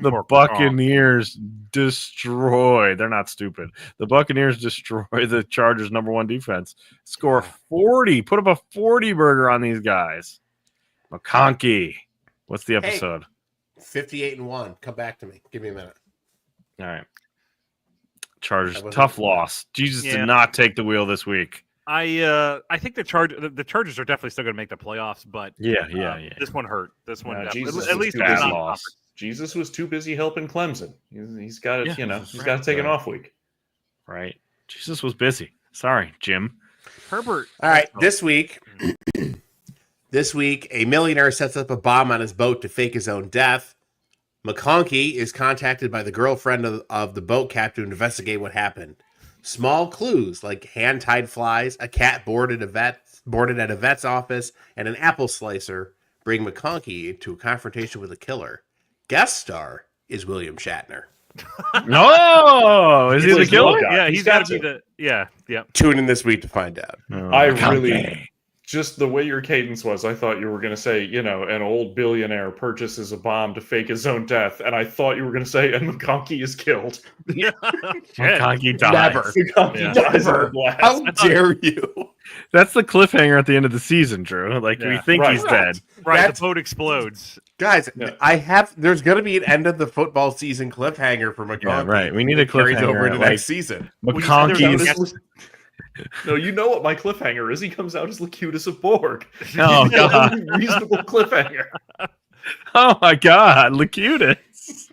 The Poor Buccaneers destroy. They're not stupid. The Buccaneers destroy the Chargers' #1 defense. Score 40. Put up a 40 burger on these guys. McConkey. What's the episode? 58-1. Come back to me. Give me a minute. All right. Chargers, That wasn't- tough loss. Jesus Yeah. did not take the wheel this week. I think the Chargers are definitely still going to make the playoffs, but Yeah. this one hurt. This one definitely- Jesus at was least too it's bad busy. not loss. Jesus was too busy helping Clemson. He's got it, Yeah, he's got to take an right. off week. Right. Jesus was busy. Sorry, Jim. Herbert. All right, this week, a millionaire sets up a bomb on his boat to fake his own death. McConkey is contacted by the girlfriend of the boat captain to investigate what happened. Small clues like hand-tied flies, a cat boarded at a vet's office, and an apple slicer bring McConkey into a confrontation with a killer. Guest star is William Shatner. No, is he He's the like, killer? "Look, guy. Yeah, He's he's got got to be to." the yeah. Tune in this week to find out. Oh, I McConkey. really- Just the way your cadence was, I thought you were going to say, an old billionaire purchases a bomb to fake his own death, and I thought you were going to say, and McConkey is killed. McConkey dies. Never. McConkey Yeah. dies in a Never. blast. How dare you? That's the cliffhanger at the end of the season, Drew. Like we Yeah. think Right. he's dead. Right, That's- the boat explodes. Guys, Yeah. there's going to be an end of the football season cliffhanger for McConkey. Yeah, right. We need a that carries cliffhanger. over into like, next season. McConkey's. No, you know what my cliffhanger is. He comes out as Locutus of Borg. Oh God! Reasonable cliffhanger. Oh my God! Locutus.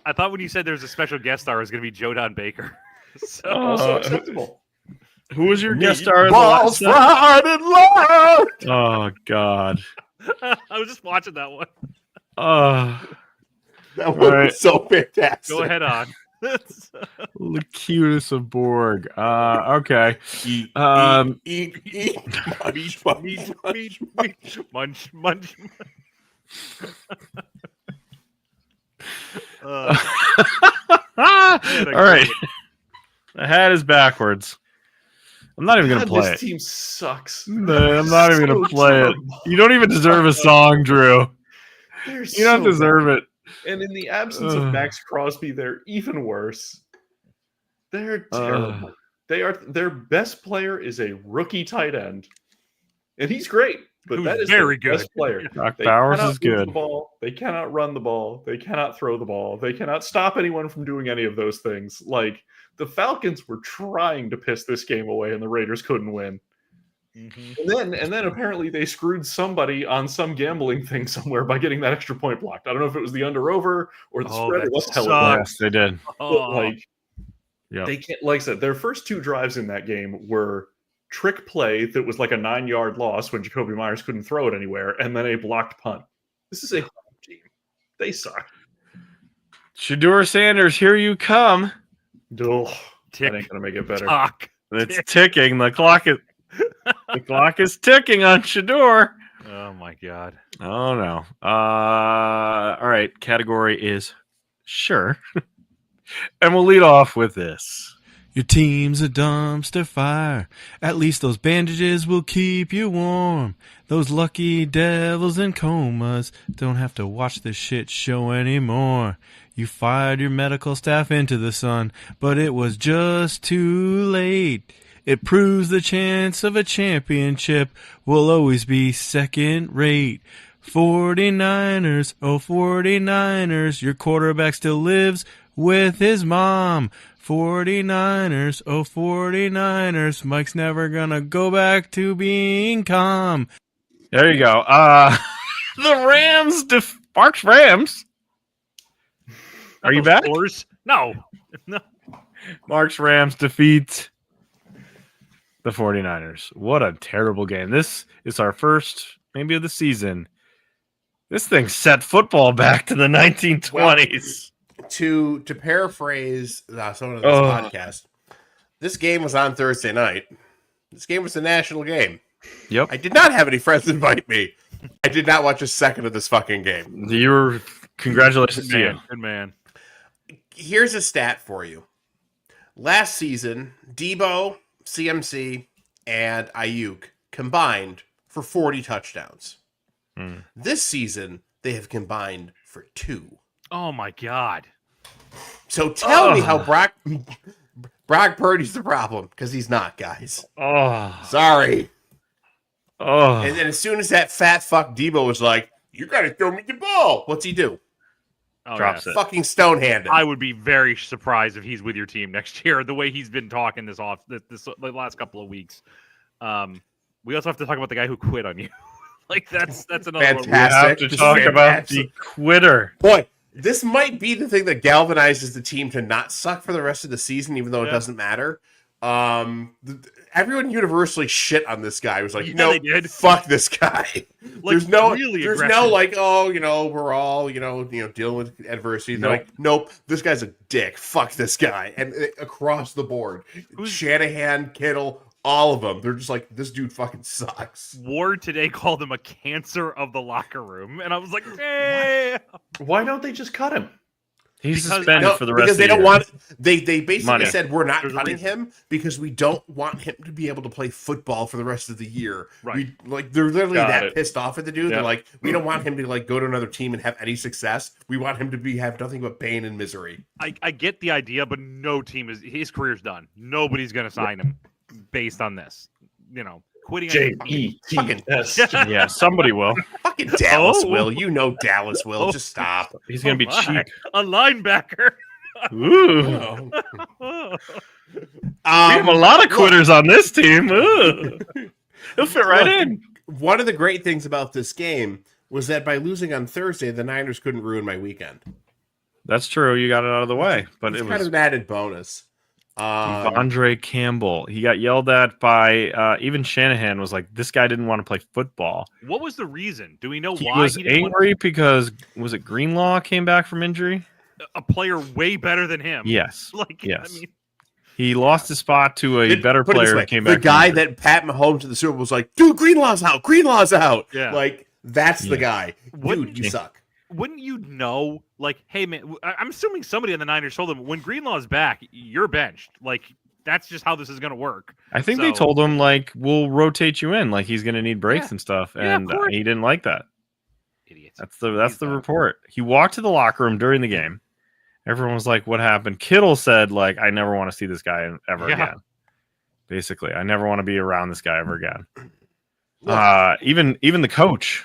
I thought when you said there was a special guest star, it was going to be Jodan Baker. So, Also acceptable. Who was your guest star? in the Balls last fried and loud. Oh God! I was just watching that one. That one Right. was so fantastic. Go ahead on. Locutus of Borg. Okay. Eat, Um, eat. Munch, munch, munch. Munch, munch. All right. The hat is backwards. I'm not even gonna God, play this it. team sucks. No, I'm not even gonna So play it. terrible. You don't even deserve a song, Drew. They're You don't so deserve it. bad. And in the absence Ugh. of Max Crosby, they're even worse. They're terrible. Their best player is a rookie tight end, and he's great. But Who's that is very their best good. player. Doc They Bowers cannot is move good. The ball. They cannot run the ball. They cannot throw the ball. They cannot stop anyone from doing any of those things. Like the Falcons were trying to piss this game away, and the Raiders couldn't win. And then apparently they screwed somebody on some gambling thing somewhere by getting that extra point blocked. I don't know if it was the under/over or the Oh, spread or that what the hell it was. Yes, they did. But, Oh, like Yep. they can't. Like I said, their first two drives in that game were trick play that was like a 9-yard loss when Jacoby Myers couldn't throw it anywhere, and then a blocked punt. This is a team. They suck. Shador Sanders, here you come. Ugh, tick, that ain't gonna make it better. tock. It's ticking. The clock is. The clock is ticking on Shador. Oh my god. Oh no. All right. Category is sure. And we'll lead off with this. Your team's a dumpster fire. At least those bandages will keep you warm. Those lucky devils in comas don't have to watch this shit show anymore. You fired your medical staff into the sun, but it was just too late. It proves the chance of a championship will always be second rate. 49ers, oh 49ers, your quarterback still lives with his mom. 49ers, oh 49ers, Mike's never gonna go back to being calm. There you go. The Rams, Mark's Rams. Are you back? Scores? No. No. Mark's Rams defeat the 49ers. What a terrible game. This is our first, maybe of the season. This thing set football back to the 1920s. To paraphrase someone on this podcast, this game was on Thursday night. This game was a national game. Yep. I did not have any friends invite me. I did not watch a second of this fucking game. Congratulations to you. Good man. Here's a stat for you. Last season, Debo, CMC, and Ayuk combined for 40 touchdowns. This season, they have combined for 2. Oh my god. So tell me how Brock Purdy's the problem, because he's not, guys. Oh. Sorry. Oh. And then as soon as that fat fuck Debo was like, you gotta throw me the ball, what's he do? Oh, Drops yeah. it. Fucking stone-handed. I would be very surprised if he's with your team next year. The way he's been talking this the last couple of weeks. We also have to talk about the guy who quit on you. Like that's another one. We have to talk about the quitter. Boy, this might be the thing that galvanizes the team to not suck for the rest of the season, even though it doesn't matter. Everyone universally shit on this guy. It was like, no, they did. Fuck this guy. Like, there's no aggressive. like, oh, we're all, dealing with adversity. They're like, nope, this guy's a dick. Fuck this guy. And across the board, Shanahan, Kittle, all of them. They're just like, this dude fucking sucks. Ward today called him a cancer of the locker room, and I was like, "Damn!" Why don't they just cut him? He's Because- suspended for the rest of the they don't year. want. They basically Money. said we're not There's a cutting reason. him because we don't want him to be able to play football for the rest of the year. Right. They're literally Got that it. pissed off at the dude. Yeah. They're like, we don't want him to go to another team and have any success. We want him to have nothing but pain and misery. I get the idea, but no team his career's done. Nobody's gonna sign him based on this. Quitting. J-E-T-S. Yeah, somebody will. Fucking Dallas Oh. will. Dallas will. Oh. Just stop. He's going to be cheap. A linebacker. Ooh. Oh. We have a lot of look, quitters on this team. Ooh. He'll fit right Look, in. One of the great things about this game was that by losing on Thursday, the Niners couldn't ruin my weekend. That's true. You got it out of the way. But It's it kind was of an added bonus. Andre Campbell. He got yelled at by even Shanahan was like, this guy didn't want to play football. What was the reason? Do we know He why was he didn't want angry because, was it Greenlaw came back from injury? a player way better than him? Yes. Like, Yes. I mean, He lost his spot to a better Put it this player way, and came the back. from guy injury. that Pat Mahomes to the Super Bowl was like, dude, Greenlaw's out. Greenlaw's out. Yeah. Like, that's the Yeah. guy. Wouldn't Dude, you you- suck. wouldn't you know? Like, hey man, I'm assuming somebody on the Niners told him when Greenlaw's back, you're benched. Like, that's just how this is gonna work. I think they So- told him like we'll rotate you in, like he's going to need breaks Yeah. and stuff, Yeah, of and course. he didn't like that. Idiots. That's the He's done. report. He walked to the locker room during the game. Everyone was like, "What happened?" Kittle said, "Like I never want to see this guy ever Yeah. again." Basically, I never want to be around this guy ever again. Look, Even the coach,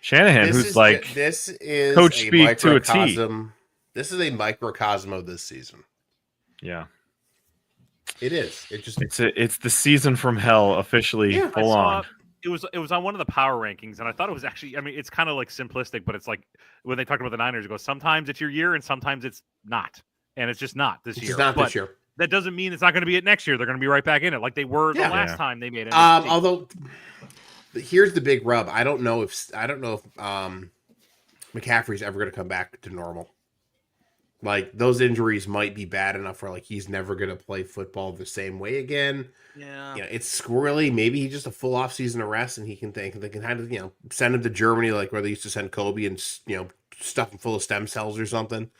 Shanahan, this who's is like, this is coach a speak to a T. microcosm. This is a microcosm of this season. yeah, It is. It just it's the season from hell officially Yeah, I full saw- on. It was on one of the power rankings, and I thought it was actually. I mean, it's kind of like simplistic, but it's like when they talked about the Niners, it goes sometimes it's your year, and sometimes it's not, and it's just not this it's year. just not But this year. that doesn't mean it's not going to be it next year. They're going to be right back in it, like they were Yeah. the last Yeah. time they made it. Although here's the big rub. I don't know if McCaffrey's ever going to come back to normal. Like those injuries might be bad enough where like he's never going to play football the same way again. Yeah. You know, it's squirrely. Maybe he's just a full off season of rest, and he can think they can kind of send him to Germany like where they used to send Kobe and stuff him full of stem cells or something.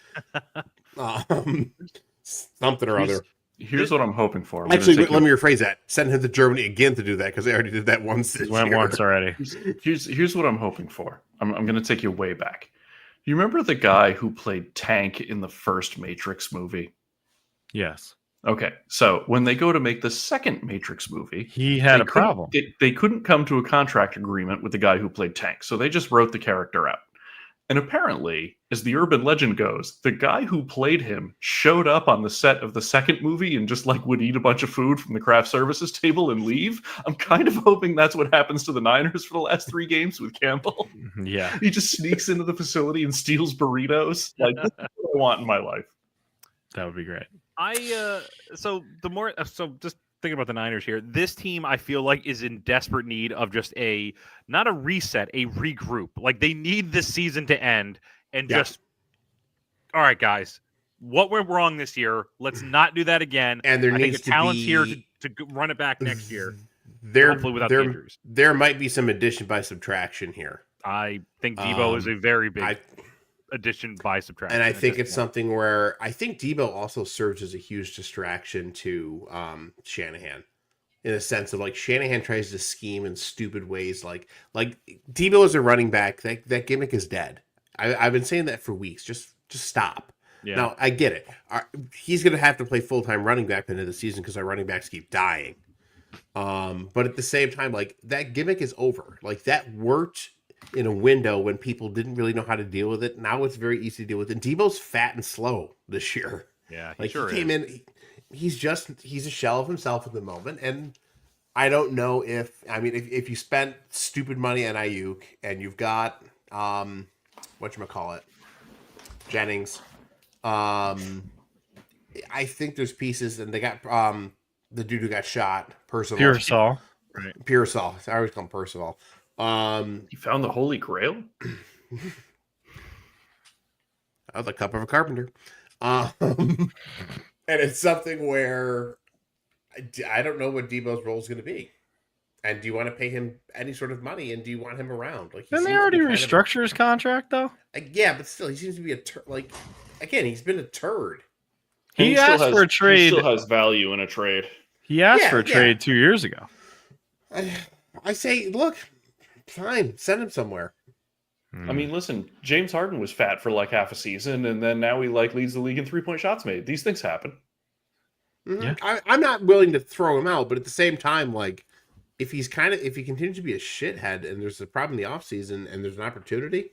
Something or other. Here's what I'm hoping for. Actually, let me rephrase that. Send him to Germany again to do that because they already did that once. Went once already. Here's what I'm hoping for. I'm going to take you way back. You remember the guy who played Tank in the first Matrix movie? Yes. Okay, so when they go to make the second Matrix movie, he had a problem. They couldn't come to a contract agreement with the guy who played Tank, so they just wrote the character out. And apparently, as the urban legend goes, the guy who played him showed up on the set of the second movie and just like would eat a bunch of food from the craft services table and leave. I'm kind of hoping that's what happens to the Niners for the last 3 games with Campbell. Yeah. He just sneaks into the facility and steals burritos. Like, this is what I want in my life. That would be great. So just thinking about the Niners here, this team I feel like is in desperate need of just not a reset, a regroup. Like they need this season to end and just, all right, guys, what went wrong this year? Let's not do that again. And there needs the talent's here to run it back next year. Hopefully without the injuries. There might be some addition by subtraction here. I think Debo is a very big addition by subtraction. And I think it's something where I think Debo also serves as a huge distraction to Shanahan in a sense of like Shanahan tries to scheme in stupid ways. Like Debo as a running back, that gimmick is dead. I've been saying that for weeks. Just stop. Yeah. Now I get it. He's going to have to play full-time running back at the end of the season because our running backs keep dying. But at the same time, like that gimmick is over. Like that worked in a window when people didn't really know how to deal with it. Now it's very easy to deal with. And Debo's fat and slow this year. Yeah, he came in. He's a shell of himself at the moment. And I don't know if you spent stupid money on Ayuk and you've got whatchamacallit, Jennings. I think there's pieces, and they got the dude who got shot, Pearsall. Right. Pearsall. I always call him Percival. You found the Holy Grail? I was a cup of a carpenter. And it's something where I don't know what Debo's role is going to be. And do you want to pay him any sort of money? And do you want him around? Like, didn't they already restructure his contract though? Yeah, but still, he seems to be again, he's been a turd. He asked for a trade. He still has value in a trade. He asked for a trade 2 years ago. I say, look, fine, send him somewhere. I mean, listen, James Harden was fat for like half a season, and then now he leads the league in 3-point shots made. These things happen. Mm-hmm. Yeah. I'm not willing to throw him out, but at the same time, like, if he continues to be a shithead and there's a problem in the offseason and there's an opportunity.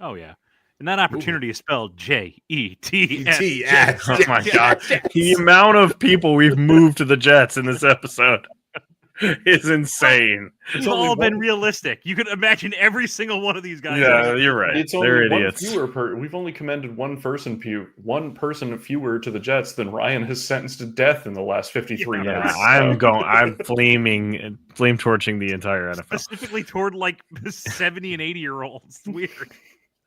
Oh yeah. And that opportunity is spelled Jets. Oh my God. The amount of people we've moved to the Jets in this episode is insane. It's all been realistic. You can imagine every single one of these guys. Yeah, you're right. It's They're only idiots. We've only commended one person fewer to the Jets than Ryan has sentenced to death in the last 53 minutes. I'm flame torching the entire NFL. Specifically toward like 70 and 80-year-olds. It's weird.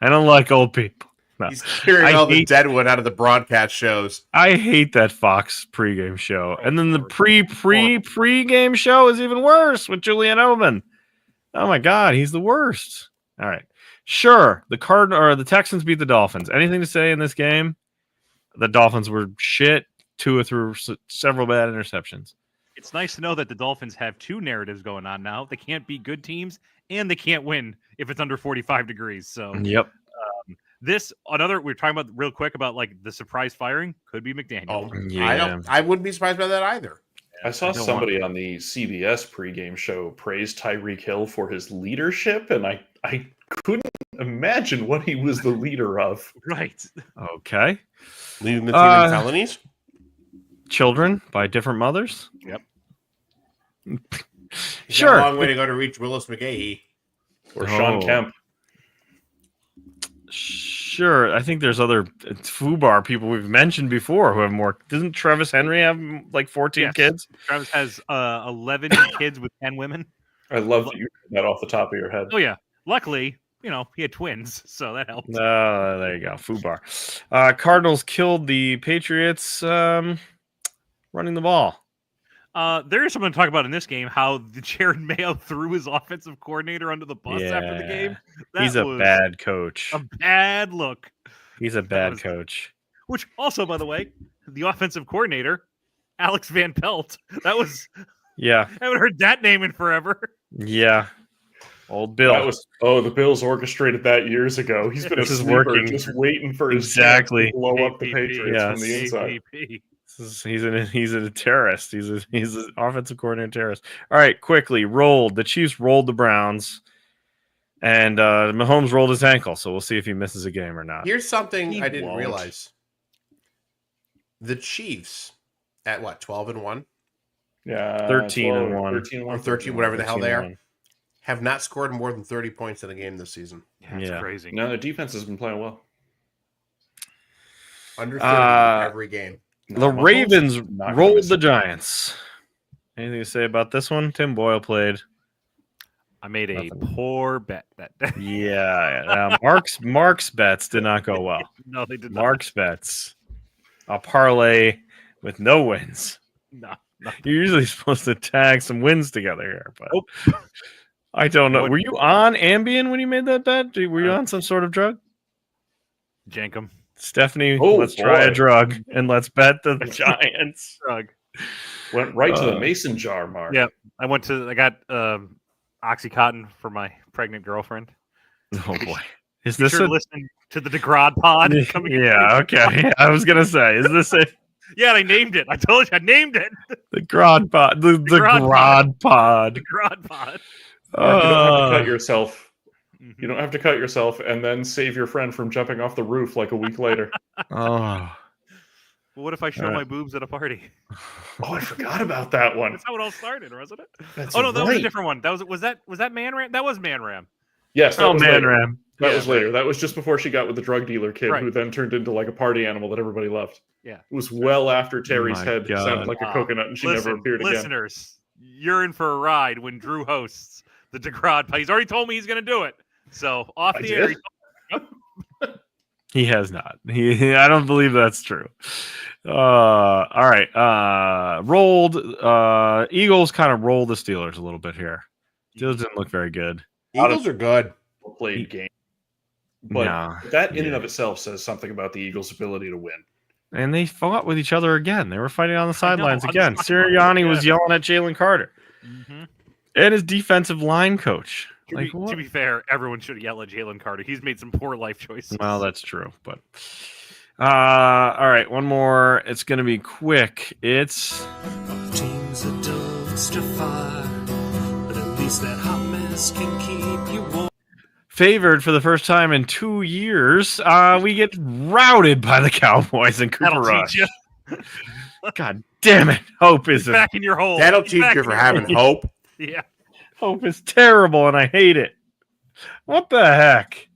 I don't like old people. No. He's clearing all the deadwood out of the broadcast shows. I hate that Fox pregame show. And then the pregame show is even worse with Julian Edelman. Oh my God, he's the worst. All right. Sure, the Texans beat the Dolphins. Anything to say in this game? The Dolphins were shit. Tua threw several bad interceptions. It's nice to know that the Dolphins have 2 narratives going on now. They can't beat good teams, and they can't win if it's under 45 degrees. So yep. We're talking about real quick about like the surprise firing could be McDaniel. Oh, yeah. I wouldn't be surprised by that either. I saw somebody on the CBS pregame show praise Tyreek Hill for his leadership, and I couldn't imagine what he was the leader of. Right. Okay. Leading the team in felonies? Children by different mothers? Yep. Sure. A long way to go to reach Willis McGahee. Or Sean Kemp. Sure. I think there's other FUBAR people we've mentioned before who have more. Doesn't Travis Henry have like 14 kids? Travis has 11 kids with 10 women. I love that you did that off the top of your head. Oh, yeah. Luckily, he had twins, so that helped. There you go. Fubar. Cardinals killed the Patriots running the ball. There is something to talk about in this game. How the Jared Mayo threw his offensive coordinator under the bus after the game. He's a bad coach. A bad look. He's a bad coach. Which also, by the way, the offensive coordinator, Alex Van Pelt. That was I haven't heard that name in forever. Yeah. Old Bill. That was the Bills orchestrated that years ago. He's been This a is sleeper, working. just waiting for his Exactly. chance to blow up the APP. Patriots from the Yes. inside. He's a terrorist. He's an offensive coordinator terrorist. All right, quickly rolled. The Chiefs rolled the Browns, and Mahomes rolled his ankle. So we'll see if he misses a game or not. Here's something He I didn't won't. realize. The Chiefs at what, 12-1? Yeah, 13-1. 13-1. Or 13, whatever the hell they are, 13-1. have not scored more than 30 points in a game this season. Yeah, it's Yeah. crazy. No, their defense has been playing well. Under 30 every game. The Mahomes Ravens is not gonna rolled miss the it. Giants. Anything to say about this one? Tim Boyle played. I made a Nothing. poor bet that day. Yeah, Mark's bets did not go well. No, they did not. Mark's bets, a parlay with no wins. No. You're usually supposed to tag some wins together here, but Nope. I don't know. Were you on Ambien when you made that bet? Were you on some sort of drug? Jankum. Stephanie, Oh, let's try a boy. drug and let's bet the Giants. Drug. Went right to the Uh, mason jar, Mark. Yeah. I got Oxycontin for my pregnant girlfriend. Oh boy, is Be this sure to a? listen to the DeGrod pod. Coming Yeah, okay. I was gonna say, is this it? Yeah, I named it. I told you I named it. The Grod Pod, the Grod Grod Pod. DeGrod pod. Mark, you don't have to cut Uh, yourself. Mhm. You don't have to cut yourself and then save your friend from jumping off the roof like a week later. oh, Well, what if I show Alright. my boobs at a party? Oh, I forgot about that one. That's how it all started, wasn't it? That's Oh no, that was a right. different one. That was that Man Ram? That was Man Ram. Yes, that oh was man, later. Ram. That Yeah, was later. That was just before she got with the drug dealer kid, Right. who then turned into like a party animal that everybody loved. Yeah. It was well after Terry's my head God. sounded like a coconut and she never appeared again. Listeners, you're in for a ride when Drew hosts the DeGrod pod. He's already told me he's going to do it. So off I the air, did? He has not. I don't believe that's true. All right. Rolled. Eagles kind of rolled the Steelers a little bit here. Steelers didn't look very good. Eagles are good. Played game. But No. that in and Yeah. of itself says something about the Eagles' ability to win. And they fought with each other again. They were fighting on the sidelines on the again. sidelines, Sirianni was yeah. yelling at Jalen Carter Mhm. and his defensive line coach. To, Like, be, what? to be fair, everyone should yell at Jalen Carter. He's made some poor life choices. Well, that's true, but all right, one more. It's going to be quick. It's Our team's a dumpster fire, but at least that hot mess can keep you warm. favored for the first time in 2 years. We get routed by the Cowboys and Cooper That'll Rush. teach you. God damn it! Hope is Back in your hole. That'll He's teach back you in for your having hole. hope. Yeah. Hope is terrible, and I hate it. What the heck?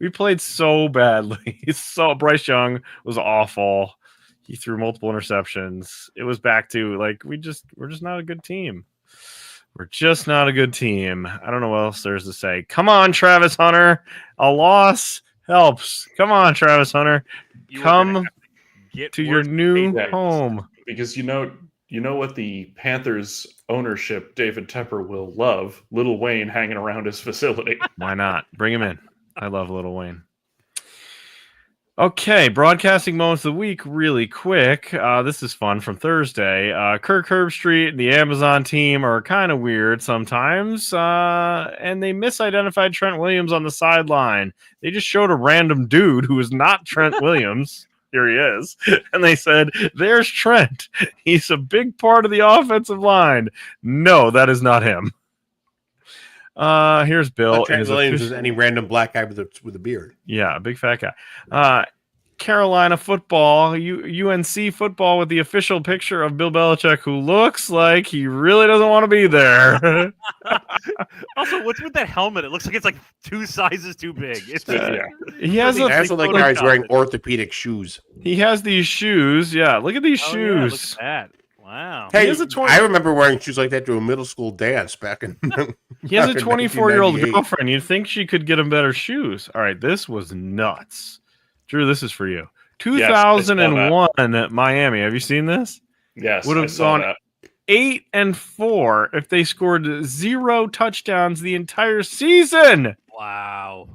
We played so badly. Bryce Young was awful. He threw multiple interceptions. It was back to like we're just not a good team. We're just not a good team. I don't know what else there's to say. Come on, Travis Hunter. A loss helps. Come on, Travis Hunter. You are Come gonna have to get to your worse new paychecks. home. Because you know what the Panthers ownership, David Tepper, will love? Lil Wayne hanging around his facility. Why not? Bring him in. I love Lil Wayne. Okay, broadcasting moments of the week really quick. This is fun from Thursday. Kirk Herbstreit and the Amazon team are kind of weird sometimes, and they misidentified Trent Williams on the sideline. They just showed a random dude who was not Trent Williams. Here he is. And they said, there's Trent. He's a big part of the offensive line. No, that is not him. Here's Bill. Trent in his Williams official- is any random black guy with a beard. Yeah, a big fat guy. Carolina football, UNC football with the official picture of Bill Belichick, who looks like he really doesn't want to be there. Also, what's with that helmet? It looks like it's like 2 sizes too big. It's Yeah. He has It has to look like he's wearing orthopedic shoes. he has these shoes. Yeah, look at these Oh, yeah, look shoes. at that. Wow. Hey, has a 20 I remember wearing shoes like that to a middle school dance back in. He has a back in 24-year-old 1998. girlfriend. You'd think she could get him better shoes. All right, this was nuts. Drew, this is for you. Yes, I saw 2001 at Miami. Have you seen this? Yes, Would I have saw gone that. 8-4 if they scored 0 touchdowns the entire season. Wow.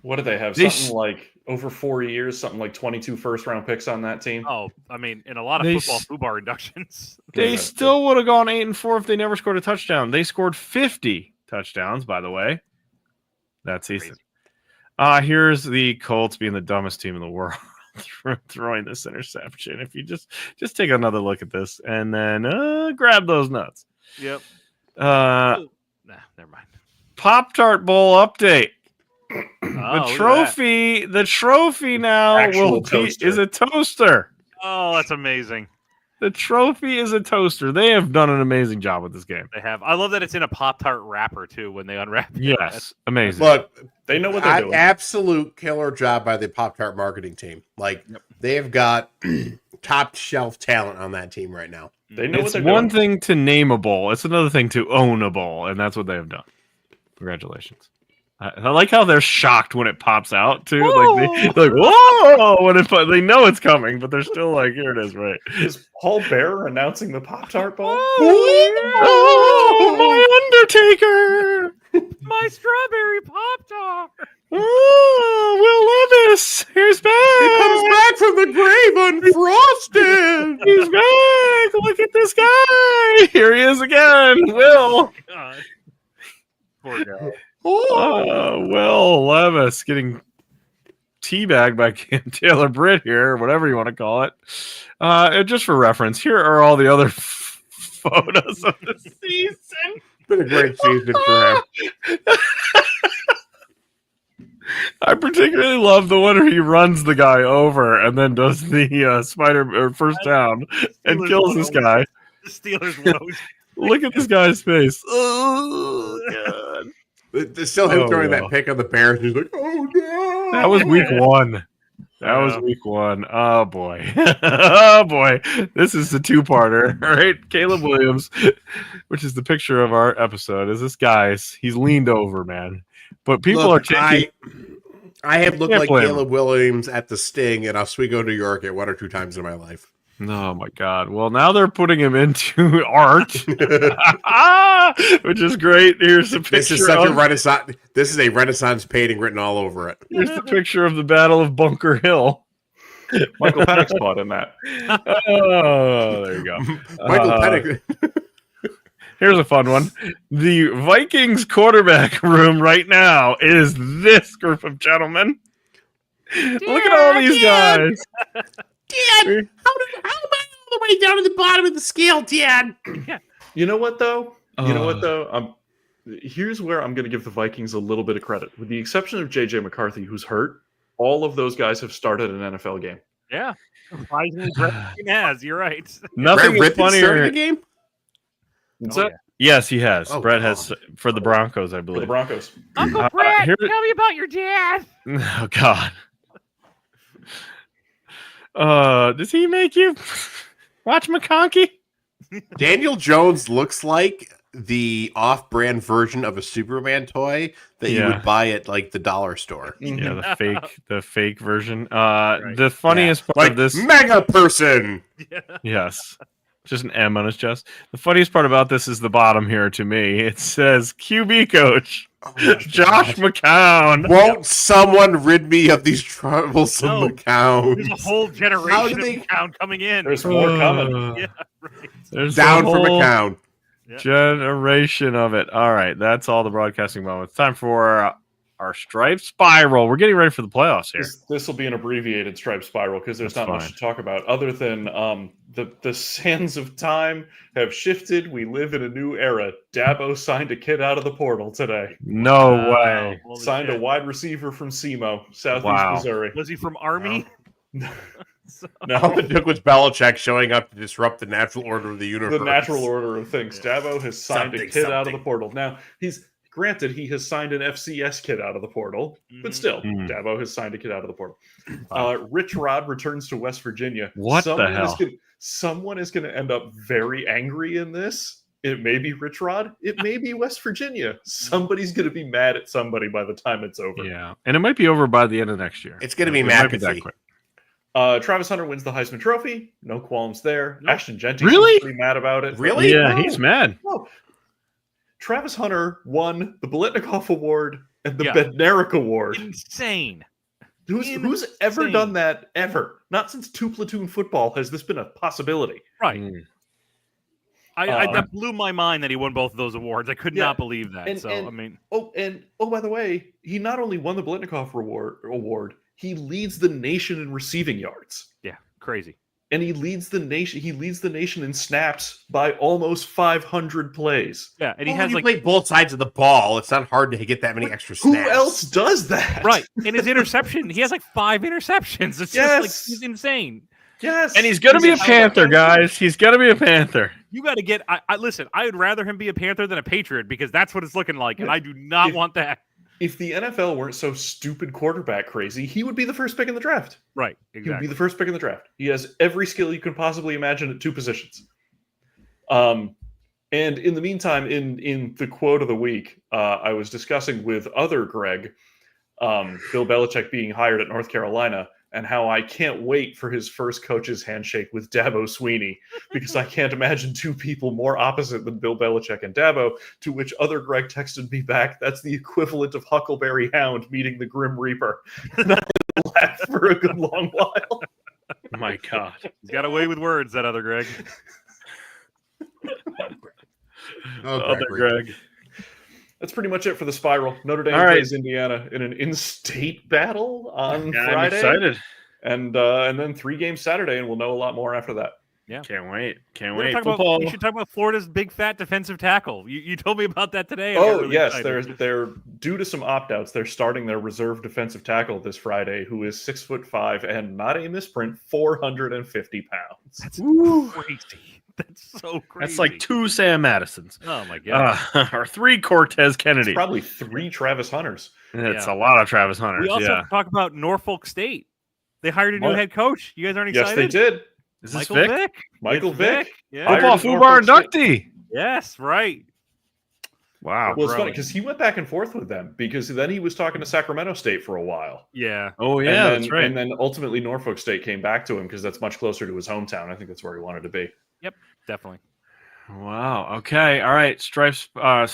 What do they have? They Something like over 4 years, something like 22 first-round picks on that team. Oh, I mean, in a lot of They football s- FUBAR inductions. They Yeah. still would have gone 8-4 if they never scored a touchdown. They scored 50 touchdowns, by the way, that season. Here's the Colts being the dumbest team in the world, throwing this interception. If you just take another look at this and then grab those nuts. Yep. Nah, Never mind. Pop-Tart Bowl update. Oh, The trophy now Actual toaster. is a toaster. Oh, that's amazing. The trophy is a toaster. They have done an amazing job with this game. They have. I love that it's in a Pop-Tart wrapper too when they unwrap it. Yes, amazing. Look, They know what they're doing. absolute killer job by the Pop-Tart marketing team. Like they've got top shelf talent on that team right now. They know what It's they're one doing. thing to name a bowl; it's another thing to own a bowl, and that's what they have done. Congratulations! I like how they're shocked when it pops out too. Like they're like, whoa! When they know it's coming, but they're still like, here it is, right? Is Paul Bearer announcing the Pop-Tart Bowl? Oh, my Undertaker! My strawberry Pop-Tart. Oh, Will Levis! He's back! He comes back from the grave unfrosted. He's back! Look at this guy! Here he is again! Will! God. Poor guy. Will Levis getting teabagged by Taylor Britt here, or whatever you want to call it. And just for reference, here are all the other photos of the season. It's been a great season for him. I particularly love the one where he runs the guy over and then does the spider or first down and Steelers kills this woes. guy. The Steelers woes. Look at this guy's face. Oh god. It's still him Oh, throwing wow. that pick on the Bears. And he's like, oh no. That was week 1. That was Yeah. week 1. Oh boy. Oh boy. This is the 2-parter. All right. Caleb Williams, which is the picture of our episode, is this guy's. He's leaned over, man. But people Look, are taking. I have looked Can't like blame him. Caleb Williams at the Sting in Oswego, New York at 1 or 2 times in my life. Oh my god. Well, now they're putting him into art. Which is great. Here's a picture. This is such a of, Renaissance. This is a Renaissance painting written all over it. here's the picture of the Battle of Bunker Hill. Michael Penix bought in that. Oh, there you go. Michael Penix. Here's a fun one. The Vikings quarterback room right now is this group of gentlemen. Look at all these guys. Dad, how am I all the way down to the bottom of the scale, Dad? You know what though? Here's where I'm going to give the Vikings a little bit of credit. With the exception of JJ McCarthy, who's hurt, all of those guys have started an NFL game. Yeah. Surprisingly, Brett has. You're right. Nothing is Rip started the funnier. game? That's Oh, it Yes, he has. Oh, Brett has for the Broncos, I for the believe. Broncos. Uncle Brett, here- tell me about your dad. Oh God. Does he make you watch McConkey? Daniel Jones looks like the off-brand version of a Superman toy that you Yeah. would buy at like the dollar store. Yeah, the fake version. The funniest part Like of this, mega person. yes, just an M on his chest. The funniest part about this is the bottom here to me. It says QB coach Oh my Josh God. McCown. Won't someone rid me of these troublesome No. accounts? There's a whole How generation do they- of town coming in. There's more coming. Yeah, right. There's Down a for whole McCown. generation of it. All right, that's all the broadcasting moments. Time for our striped spiral. We're getting ready for the playoffs here. This will be an abbreviated stripe spiral because there's That's not fine. much to talk about other than the sands of time have shifted. We live in a new era. Dabo signed a kid out of the portal today. No Wow. way. Holy Signed a shit. wide receiver from SEMO, Southeast Wow. Missouri. Was he from Army? All No, it took was Belichick showing up to disrupt the natural order of the universe. the natural order of things. Dabo has signed a Something, kid out of something. the portal. Now Granted, he has signed an FCS kid out of the portal, but still, Dabo has signed a kid out of the portal. Rich Rod returns to West Virginia. What the hell? Someone is going to end up very angry in this. It may be Rich Rod. It may be West Virginia. Somebody's going to be mad at somebody by the time it's over. Yeah, and it might be over by the end of next year. It's going to be McAfee. Travis Hunter wins the Heisman Trophy. No qualms there. Nope. Ashton Jenkins Really? is pretty mad about it. Really? Yeah, No. he's mad. No. Travis Hunter won the Biletnikoff Award and the Yeah. Bednarik Award. Insane. Who's ever Insane. done that ever? Not since two platoon football has this been a possibility. Right. Mm. That blew my mind that he won both of those awards. I could Yeah. not believe that. And- So and- I mean, By the way, he not only won the Biletnikoff award, he leads the nation in receiving yards. yeah, crazy. And he leads the nation in snaps by almost 500 plays. Yeah, and he Well, has when like you play both sides of the ball. It's not hard to get that many extra Who snaps. else does that? right in his interception. He has like 5 interceptions. It's just like Yes. he's insane. Yes. And he's gonna be a Panther, guys. He's gonna be a Panther. You got to get. I listen. I would rather him be a Panther than a Patriot because that's what it's looking like, and I do not If- want that. If the NFL weren't so stupid quarterback crazy, he would be the first pick in the draft. Right, He would exactly. be the first pick in the draft. He has every skill you can possibly imagine at 2 positions. And in the meantime, in the quote of the week, I was discussing with other Greg, Bill Belichick being hired at North Carolina, and how I can't wait for his first coach's handshake with Dabo Sweeney, because I can't imagine two people more opposite than Bill Belichick and Dabo, to which other Greg texted me back, that's the equivalent of Huckleberry Hound meeting the Grim Reaper. And I laughed for a good long while. Oh my God. He's got away with words. That other Greg. Other Greg. That's pretty much it for the Spiral. Notre Dame All right. plays Indiana in an in-state battle on Yeah, I'm Friday. excited. And then 3 games Saturday, and we'll know a lot more after that. Can't wait. Can't We're wait. gonna talk Football. about, you should talk about Florida's big fat defensive tackle. You told me about that today. I got Oh, really yes. excited. They're due to some opt-outs. They're starting their reserve defensive tackle this Friday, who is 6'5" and not a misprint, 450 pounds. That's crazy. That's so crazy. That's like 2 Sam Madisons. Oh my god. Or 3 Cortez It's Kennedy. probably 3 Travis Hunters. It's Yeah. a lot of Travis Hunters. We also Yeah. have to talk about Norfolk State. They hired a new What? head coach. You guys aren't Yes, excited? they did. Is this Michael Vic? Vick. Michael It's Vick. Yeah. Hired Football at Fubar Norfolk State. inductee. Yes, right. Wow. Well, it's Bro. funny because he went back and forth with them, because then he was talking to Sacramento State for a while. Yeah. Oh, yeah, and then, that's right. And then ultimately Norfolk State came back to him because that's much closer to his hometown. I think that's where he wanted to be. Definitely. Wow. Okay. All right. Stripes. Football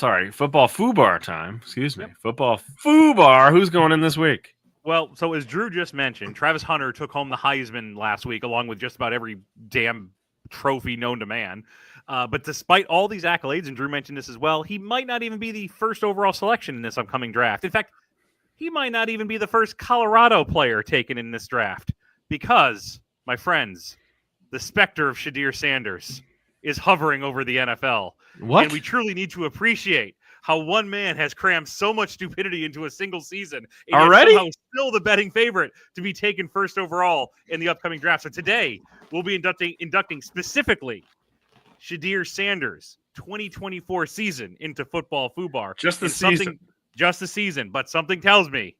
Fubar time. Excuse me. Football Fubar. Who's going in this week? Well, so as Drew just mentioned, Travis Hunter took home the Heisman last week, along with just about every damn trophy known to man. But despite all these accolades, and Drew mentioned this as well, he might not even be the first overall selection in this upcoming draft. In fact, he might not even be the first Colorado player taken in this draft, because, my friends, the specter of Shadir Sanders is hovering over the NFL. What? And we truly need to appreciate how one man has crammed so much stupidity into a single season. And yet Already? somehow still the betting favorite to be taken first overall in the upcoming draft. So today we'll be inducting specifically Shadir Sanders 2024 season into Football Fubar. Just the And something- season. Just the season. But something tells me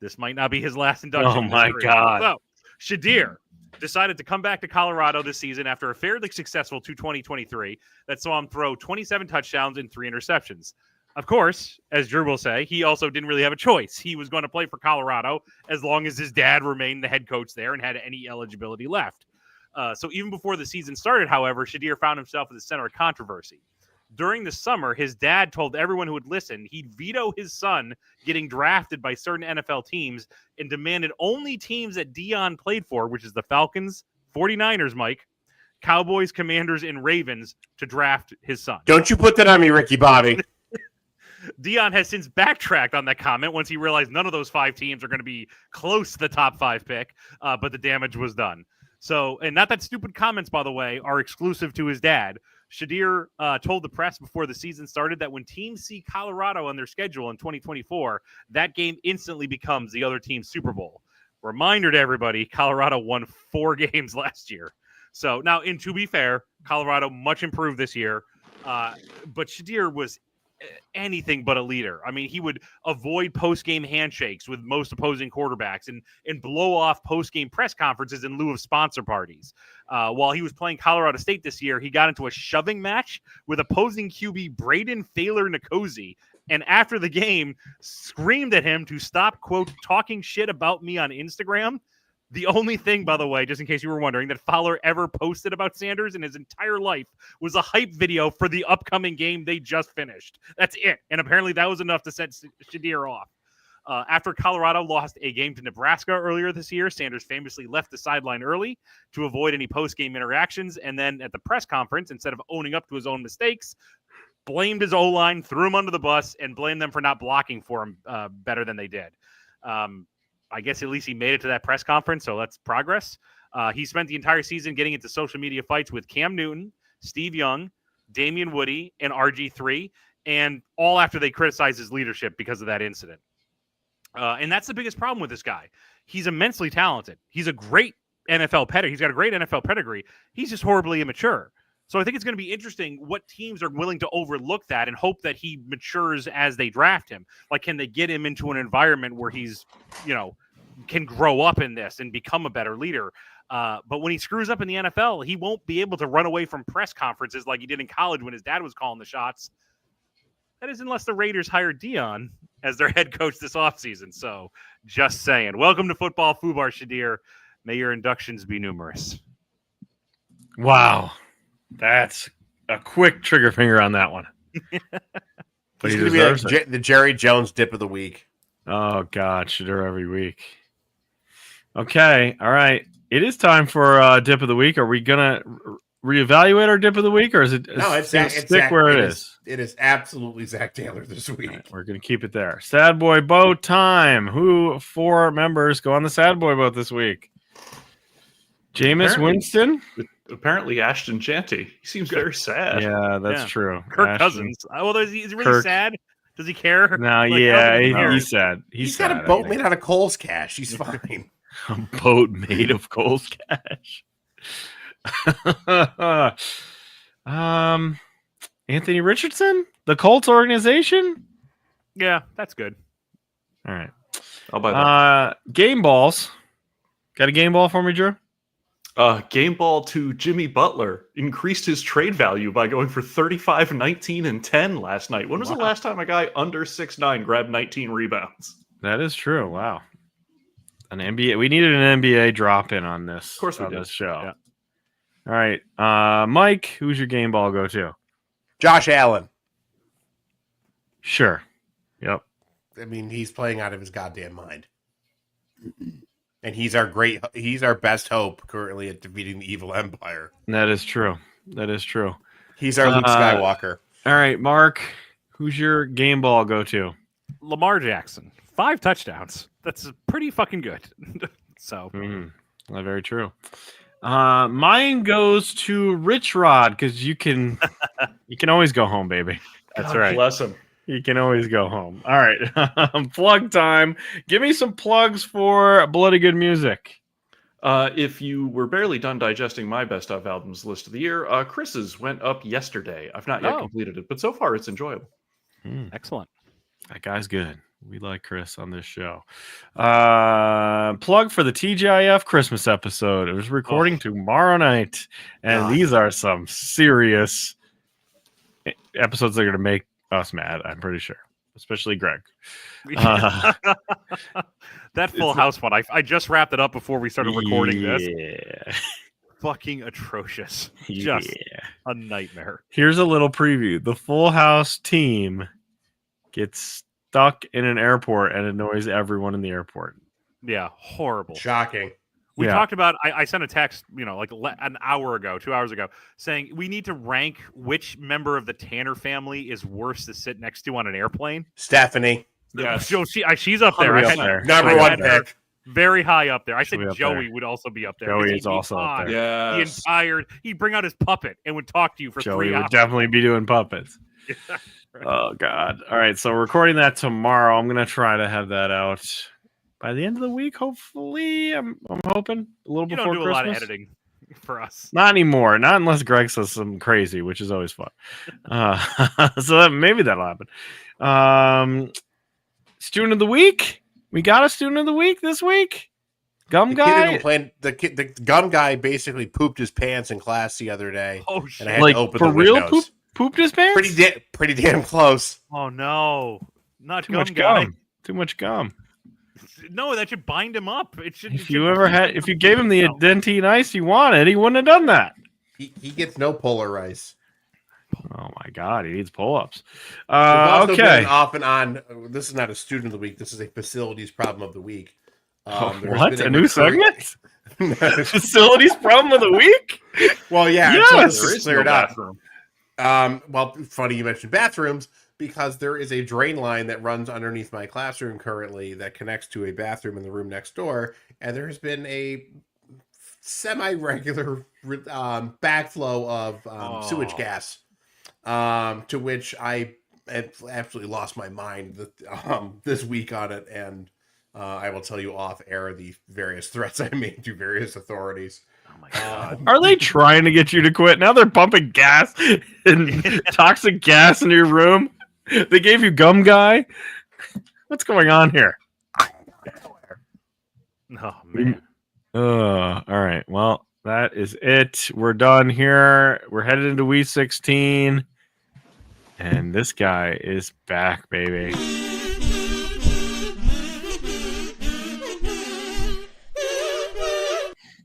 this might not be his last induction. Oh in this my career. God. So Shadir decided to come back to Colorado this season after a fairly successful 2023 that saw him throw 27 touchdowns and 3 interceptions. Of course, as Drew will say, he also didn't really have a choice. He was going to play for Colorado as long as his dad remained the head coach there and had any eligibility left. So even before the season started, however, Shadir found himself at the center of controversy. During the summer, his dad told everyone who would listen he'd veto his son getting drafted by certain NFL teams and demanded only teams that Dion played for, which is the Falcons, 49ers, Mike, Cowboys, Commanders, and Ravens, to draft his son. Don't you put that on me, Ricky Bobby. Dion has since backtracked on that comment once he realized none of those 5 teams are going to be close to the top 5 pick, but the damage was done. So, and not that stupid comments, by the way, are exclusive to his dad. Shadir told the press before the season started that when teams see Colorado on their schedule in 2024, that game instantly becomes the other team's Super Bowl. Reminder to everybody, Colorado won 4 games last year. So now, and to be fair, Colorado much improved this year. But Shadir was anything but a leader. I mean, he would avoid post-game handshakes with most opposing quarterbacks and blow off post-game press conferences in lieu of sponsor parties. While he was playing Colorado State this year, he got into a shoving match with opposing QB Braden Thaler-Nkosi, and after the game, screamed at him to stop, quote, talking shit about me on Instagram. The only thing, by the way, just in case you were wondering, that Fowler ever posted about Sanders in his entire life was a hype video for the upcoming game they just finished. That's it. And apparently that was enough to set Shadir off. After Colorado lost a game to Nebraska earlier this year, Sanders famously left the sideline early to avoid any post-game interactions. And then at the press conference, instead of owning up to his own mistakes, blamed his O-line, threw him under the bus, and blamed them for not blocking for him better than they did. I guess at least he made it to that press conference, so that's progress. He spent the entire season getting into social media fights with Cam Newton, Steve Young, Damian Woody, and RG3, and all after they criticized his leadership because of that incident. And that's the biggest problem with this guy. He's immensely talented. He's a great NFL pedigree. He's got a great NFL pedigree. He's just horribly immature. So I think it's going to be interesting what teams are willing to overlook that and hope that he matures as they draft him. Like, can they get him into an environment where he's, can grow up in this and become a better leader? But when he screws up in the NFL, he won't be able to run away from press conferences like he did in college when his dad was calling the shots. That is unless the Raiders hire Dion as their head coach this offseason. So just saying. Welcome to Football Fubar, Shadir. May your inductions be numerous. Wow. That's a quick trigger finger on that one. But he's going to be like the Jerry Jones dip of the week. Oh, God. Shadir every week. Okay. All right. It is time for dip of the week. Are we going to reevaluate our dip of the week, or is it stick where it is? It is absolutely Zach Taylor this week. Right, we're going to keep it there. Sad Boy Boat time. Who 4 members go on the Sad Boy Boat this week? Jameis Winston? Apparently Ashton Chanty. He seems very sad. Yeah, that's true. Kirk Cousins. Well, is he really sad? Does he care? No, he's sad. He's got a boat made out of Cole's cash. He's fine. A boat made of Cole's cash. Anthony Richardson? The Colts organization? Yeah, that's good. All right. I'll buy that. Game balls. Got a game ball for me, Drew? Game ball to Jimmy Butler increased his trade value by going for 35, 19, and 10 last night. When was the last time a guy under 6'9" grabbed 19 rebounds? That is true. Wow. An NBA. We needed an NBA drop in on this. Of course we did. This show. Yeah. All right. Mike, who's your game ball go to? Josh Allen. Sure. Yep. I mean, he's playing out of his goddamn mind. And he's our best hope currently at defeating the evil empire. That is true. He's our Luke Skywalker. All right, Mark, who's your game ball go to? Lamar Jackson. 5 touchdowns. That's pretty fucking good. So Not very true. Mine goes to Rich Rod because you can always go home, baby. That's right. Bless him. You can always go home. All right. Plug time. Give me some plugs for Bloody Good Music. If you were barely done digesting my best of albums list of the year, Chris's went up yesterday. I've not yet completed it, but so far it's enjoyable. Excellent. That guy's good. We like Chris on this show. Plug for the TGIF Christmas episode. It was recording tomorrow night, and these are some serious episodes that are going to make us mad, I'm pretty sure, especially Greg. That Full House one, I just wrapped it up before we started recording this. Yeah. Fucking atrocious. Just a nightmare. Here's a little preview. The Full House team gets stuck in an airport and annoys everyone in the airport. Yeah, horrible. Shocking. We talked about, I sent a text, like an hour ago, 2 hours ago, saying we need to rank which member of the Tanner family is worse to sit next to on an airplane. Stephanie. Yeah. So she's up there. Number one pick. Very high up there. I said Joey would also be up there. Joey is also up there. Yeah. He'd bring out his puppet and would talk to you for 3 hours. Joey would definitely be doing puppets. Right. Oh, God. All right. So we're recording that tomorrow. I'm going to try to have that out by the end of the week, hopefully. I'm hoping a little before Christmas. You don't do a lot of editing. for us. Not anymore. Not unless Greg says something crazy, which is always fun. Maybe that'll happen. Student of the week. We got a student of the week this week. Gum The guy. the gum guy basically pooped his pants in class the other day, Oh and I shit! had Like to open for the real? windows. Pooped his pants. Pretty damn close. Oh no, not Too gum much guy. gum. Too much gum. No, that should bind him up. It should. If you gave him the Dentine ice he wanted, he wouldn't have done that. He gets no polar rice. Oh my god, he needs pull-ups. There's also been Okay. an off and on. This is not a student of the week. This is a facilities problem of the week. There's What? been A new recurring- segment? Facilities problem of the week? Well, yeah, Yes! until There this is is cleared no up. bathroom. Well, funny you mentioned bathrooms because there is a drain line that runs underneath my classroom currently that connects to a bathroom in the room next door, and there has been a semi-regular backflow of sewage gas, to which I absolutely lost my mind this week on it, and I will tell you off air the various threats I made to various authorities. Oh my god! Are they trying to get you to quit? Now they're pumping gas and toxic gas into your room. They gave you gum guy. What's going on here? Oh man. All right. Well, that is it. We're done here. We're headed into Wii 16. And this guy is back, baby.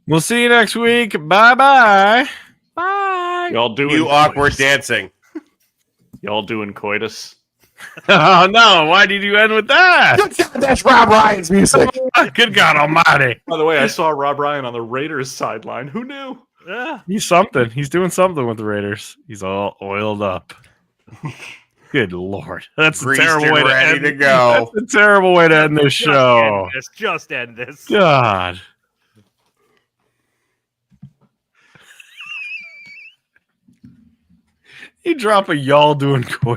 We'll see you next week. Bye-bye. Bye. Y'all doing You awkward coitus? dancing. Y'all doing coitus? Oh, no. Why did you end with that? That's Rob Ryan's music. Good God almighty. By the way, I saw Rob Ryan on the Raiders sideline. Who knew? Yeah. He's something. He's doing something with the Raiders. He's all oiled up. Good Lord. That's a Greased terrible and way to ready end. to go. That's a terrible way to end this show. Just end this. God. You drop a y'all doing